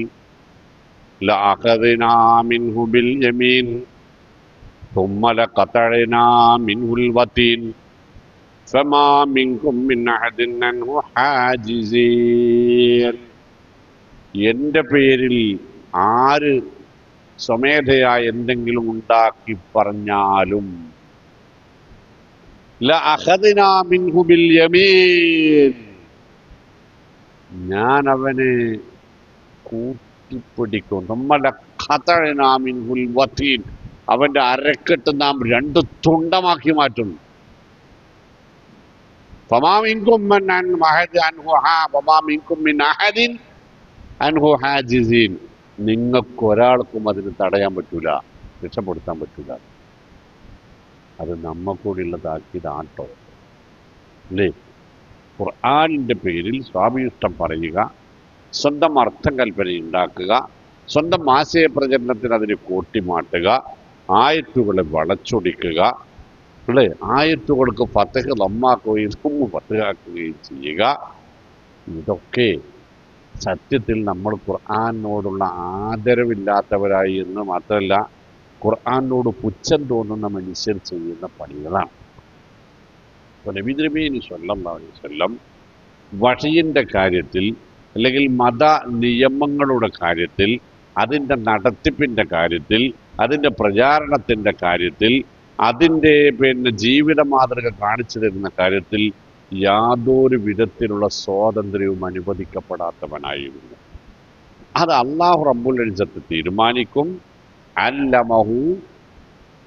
ലഅഖദ്നാ മിൻഹു ബിൽ യമീൻ ثم لقطعنا منه الوتين فما منكم من أحد عنه حاجزين. എന്റെ പേരിൽ ആര് സ്വമേധയാ എന്തെങ്കിലും ഉണ്ടാക്കി പറഞ്ഞാലും ലഅഖദ്നാ മിൻഹു ബിൽ യമീൻ, ഞാൻ അവനെ കൂട്ടിപ്പിടിക്കും. ثم لقطعنا منه الوتين, അവന്റെ അരക്കെട്ട് നാം 2 തുണ്ടമാക്കി മാറ്റും. فما منكم من أحد عنه وما منكم من أحد عنه حاجزين. നിങ്ങൾക്കൊരാൾക്കും അതിന് തടയാൻ പറ്റൂല, രക്ഷപ്പെടുത്താൻ പറ്റൂല. അത് നമ്മക്കൂടിയുള്ള താക്കീതാട്ടോ അല്ലേ? ഖുർആനിന്റെ പേരിൽ സ്വാഭിഷ്ടം പറയുക, സ്വന്തം അർത്ഥം കൽപ്പന ഉണ്ടാക്കുക, സ്വന്തം ആശയപ്രചരണത്തിന് അതിന് കൂട്ടിമാട്ടുക, ആയത്തുകളെ വളച്ചൊടിക്കുക അല്ലേ? ആയത്തുകൾക്ക് ഫതഹ് ലമ്മാക്കുകയും ഫതഹാക്കുകയും ചെയ്യുക. ഇതൊക്കെ സത്യത്തിൽ നമ്മൾ ഖുർആനോടുള്ള ആദരവില്ലാത്തവരായി എന്ന് മാത്രമല്ല, ഖുർആനോട് പുച്ഛം തോന്നുന്ന മനുഷ്യർ ചെയ്യുന്ന പണികളാണ്. അപ്പോൾ നബി തിരുമേനി സ്വല്ലല്ലാഹു അലൈഹി വസല്ലം വഹയിന്റെ കാര്യത്തിൽ അല്ലെങ്കിൽ മത നിയമങ്ങളുടെ കാര്യത്തിൽ, അതിൻ്റെ നടത്തിപ്പിൻ്റെ കാര്യത്തിൽ, അതിൻ്റെ പ്രചാരണത്തിൻ്റെ കാര്യത്തിൽ, അതിൻ്റെ ജീവിത മാതൃക കാണിച്ചു തരുന്ന കാര്യത്തിൽ യാതൊരു വിധത്തിലുള്ള സ്വാതന്ത്ര്യവും അനുവദിക്കപ്പെടാത്തവനായിരുന്നു. അത് അല്ലാഹു റബ്ബുൽ ഇസ്സത്ത് തീരുമാനിക്കും. അല്ലമഹു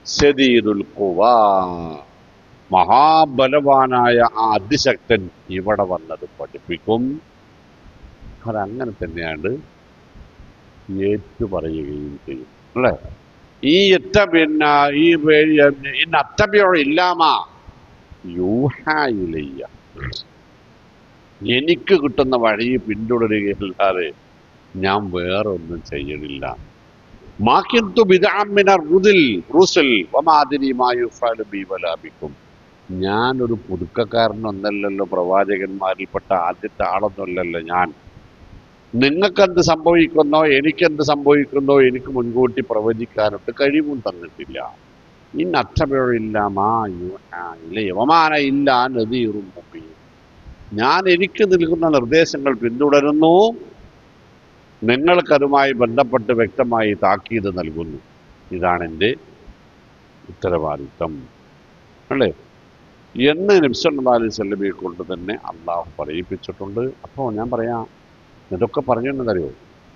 ശദീദുൽ ഖുവാ, മഹാബലവാനായ ആ അതിശക്തൻ ഇവിടെ വന്നത് പഠിപ്പിക്കും. അതങ്ങനെ തന്നെയാണ് ഏറ്റുപറയുകയും ചെയ്യും അല്ലേ. ഈ ഇല്ലാമ യൂഹായിലയ്യ, എനിക്ക് കിട്ടുന്ന വഴി പിന്തുടരുകയല്ലാതെ ഞാൻ വേറെ ഒന്നും ചെയ്യണില്ല. മാക്കിന്തു ബിദ്അമ്മിന റുസുൽ വമാദിരി മാ യുഫഅലു ബി വലാ ബിക്കും. ഞാനൊരു പുതുക്കക്കാരനൊന്നല്ലല്ലോ, പ്രവാചകന്മാരിൽപ്പെട്ട ആദ്യത്തെ ആളൊന്നുമല്ലല്ലോ ഞാൻ. നിങ്ങൾക്കെന്ത് സംഭവിക്കുന്നോ എനിക്കെന്ത് സംഭവിക്കുന്നോ എനിക്ക് മുൻകൂട്ടി പ്രവചിക്കാനൊട്ട് കഴിവും തന്നിട്ടില്ല. ഞാൻ എനിക്ക് നൽകുന്ന നിർദ്ദേശങ്ങൾ പിന്തുടരുന്നു, നിങ്ങൾക്കതുമായി ബന്ധപ്പെട്ട് വ്യക്തമായി താക്കീത് നൽകുന്നു. ഇതാണ് എൻ്റെ ഉത്തരവാദിത്തം അല്ലേ എന്ന് നബി സല്ലല്ലാഹു അലൈഹി വസല്ലമയെ കൊണ്ട് തന്നെ അള്ളാഹു പറയിപ്പിച്ചിട്ടുണ്ട്. അപ്പോൾ ഞാൻ പറയാം, ഇതൊക്കെ പറഞ്ഞിട്ടുണ്ടെന്നറിയോ,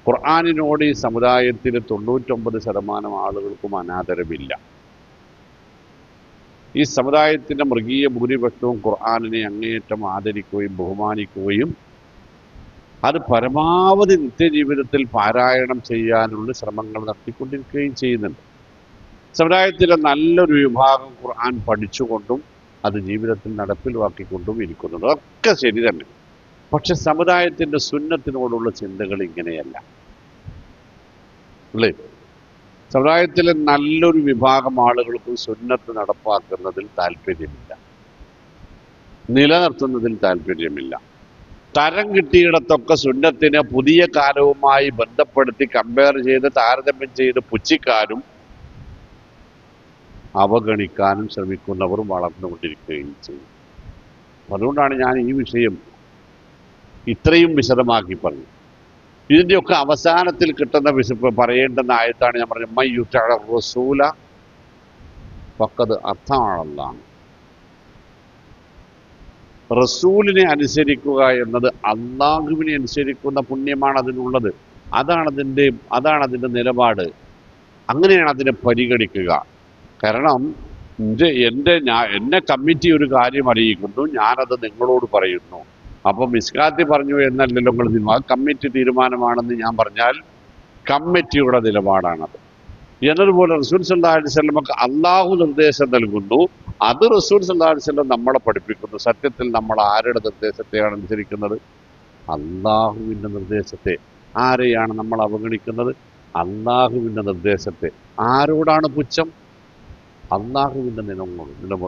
ഖുർആനിനോട് ഈ സമുദായത്തിൽ 99% ആളുകൾക്കും അനാദരവില്ല. ഈ സമുദായത്തിൻ്റെ മൃഗീയ ഭൂരിപക്ഷവും ഖുർആനിനെ അങ്ങേയറ്റം ആദരിക്കുകയും ബഹുമാനിക്കുകയും അത് പരമാവധി നിത്യജീവിതത്തിൽ പാരായണം ചെയ്യാനുള്ള ശ്രമങ്ങൾ നടത്തിക്കൊണ്ടിരിക്കുകയും ചെയ്യുന്നുണ്ട്. സമുദായത്തിലെ നല്ലൊരു വിഭാഗം ഖുർആൻ പഠിച്ചുകൊണ്ടും അത് ജീവിതത്തിൽ നടപ്പിലാക്കിക്കൊണ്ടും ഇരിക്കുന്നുണ്ട്. അതൊക്കെ ശരി തന്നെ. പക്ഷെ സമുദായത്തിൻ്റെ സുന്നത്തിനോടുള്ള ചിന്തകൾ ഇങ്ങനെയല്ല അല്ലേ. സമുദായത്തിലെ നല്ലൊരു വിഭാഗം ആളുകൾക്ക് സുന്നത്ത് നടപ്പാക്കുന്നതിൽ താല്പര്യമില്ല, നിലനിർത്തുന്നതിൽ താല്പര്യമില്ല. തരം കിട്ടിയിടത്തൊക്കെ സുന്നത്തിനെ പുതിയ കാലവുമായി ബന്ധപ്പെടുത്തി കമ്പയർ ചെയ്ത് താരതമ്യം ചെയ്ത് പുച്ഛിക്കാനും അവഗണിക്കാനും ശ്രമിക്കുന്നവർ വളർന്നുകൊണ്ടിരിക്കുകയും ചെയ്യും. അതുകൊണ്ടാണ് ഞാൻ ഈ വിഷയം ഇത്രയും വിശദമാക്കി പറഞ്ഞു. ഇതിൻ്റെയൊക്കെ അവസാനത്തിൽ കിട്ടുന്ന പറയേണ്ടുന്ന ആയത്താണ് ഞാൻ പറഞ്ഞത്, മയ്യുതഅ റസൂല ഫഖദ് അതാഅല്ലാഹ്. റസൂലിനെ അനുസരിക്കുക എന്നത് അള്ളാഹുവിനെ അനുസരിക്കുന്ന പുണ്യമാണ് അതിനുള്ളത്. അതാണ് അതിൻ്റെ നിലപാട്. അങ്ങനെയാണ് അതിനെ പരിഗണിക്കുക. കാരണം എന്നെ കമ്മിറ്റി ഒരു കാര്യം അറിയിക്കുന്നു, ഞാനത് നിങ്ങളോട് പറയുന്നു. അപ്പം മിസ്കാത്തി പറഞ്ഞു എന്നല്ലല്ലോ നിങ്ങൾ തീരുമാനം, കമ്മിറ്റി തീരുമാനമാണെന്ന് ഞാൻ പറഞ്ഞാൽ കമ്മിറ്റിയുടെ നിലപാടാണത്. എന്നതുപോലെ റസൂൽ സല്ലല്ലാഹു അലൈഹി വസല്ലമക്ക് അള്ളാഹു നിർദ്ദേശം നൽകുന്നു, അത് റസൂൽ സല്ലല്ലാഹു അലൈഹി വസല്ലം നമ്മളെ പഠിപ്പിക്കുന്നു. സത്യത്തിൽ നമ്മൾ ആരുടെ നിർദ്ദേശത്തെയാണ് അനുസരിക്കുന്നത്? അള്ളാഹുവിൻ്റെ നിർദ്ദേശത്തെ. ആരെയാണ് നമ്മൾ അവഗണിക്കുന്നത്? അള്ളാഹുവിൻ്റെ നിർദ്ദേശത്തെ. ആരോടാണ് പുച്ഛം? അള്ളാഹുവിൻ്റെ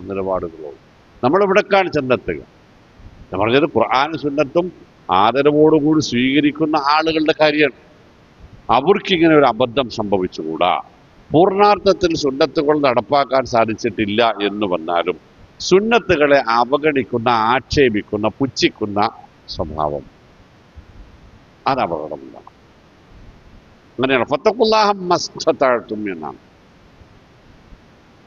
നിലപാടുകളോട്. നമ്മളിവിടേക്കാണ് ചെന്നെത്തുക. ഞാൻ പറഞ്ഞത് ഖുർആനും സുന്നത്തും ആദരവോടുകൂടി സ്വീകരിക്കുന്ന ആളുകളുടെ കാര്യമാണ്. അവർക്കിങ്ങനെ ഒരു അബദ്ധം സംഭവിച്ചുകൂടാ. പൂർണാർത്ഥത്തിൽ സുന്നത്തുകൾ നടപ്പാക്കാൻ സാധിച്ചിട്ടില്ല എന്ന് വന്നാലും സുന്നത്തുകളെ അവഗണിക്കുന്ന, ആക്ഷേപിക്കുന്ന, പുച്ഛിക്കുന്ന സ്വഭാവം, അത് അപകടമുള്ളതാണ്. അങ്ങനെയാണ് ഫത്തഖുല്ലാഹ മസ്തതഅ്തും എന്നാണ്.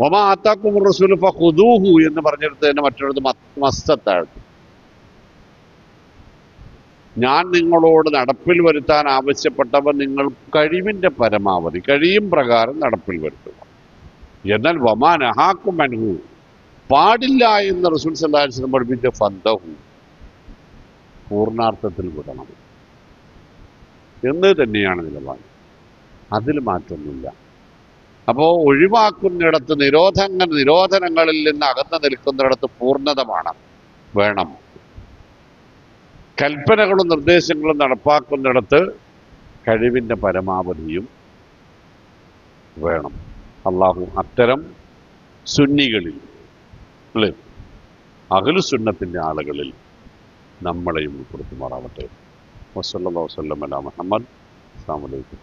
വമാ ആതാകും റസൂലു ഫഖുദൂഹു എന്ന് പറഞ്ഞെടുത്ത് തന്നെ മറ്റൊരു മസ്തതഅ്തും. ഞാൻ നിങ്ങളോട് നടപ്പിൽ വരുത്താൻ ആവശ്യപ്പെട്ടവ നിങ്ങൾ കഴിവിൻ്റെ പരമാവധി, കഴിയും പ്രകാരം നടപ്പിൽ വരുത്തുക. എന്നാൽ വമാ നഹാക്കും അൻഹു, പാടില്ല എന്ന് റസൂൽ സല്ലല്ലാഹു അലൈഹി വസല്ലം പഠിപ്പിച്ച ഫന്തഹു, പൂർണാർത്ഥത്തിൽ വിടണം എന്ന് തന്നെയാണ് നിലപാട്. അതിൽ മാറ്റമൊന്നുമില്ല. അപ്പോൾ ഒഴിവാക്കുന്നിടത്ത് നിരോധനങ്ങളിൽ നിന്ന് അകന്നു നിൽക്കുന്നിടത്ത് പൂർണ്ണത വേണം. കൽപ്പനകളും നിർദ്ദേശങ്ങളും നടപ്പാക്കുന്നിടത്ത് കഴിവിൻ്റെ പരമാവധിയും വേണം. അള്ളാഹു അത്തരം സുന്നികളിൽ അല്ലേ, അഹ്ലു സുന്നത്തിൻ്റെ ആളുകളിൽ നമ്മളെയും ഉൾപ്പെടുത്തുമാറാവട്ടെ. വസല്ലല്ലാഹു വസല്ലം അലാ മുഹമ്മദ്. അസ്സലാമു അലൈക്കും.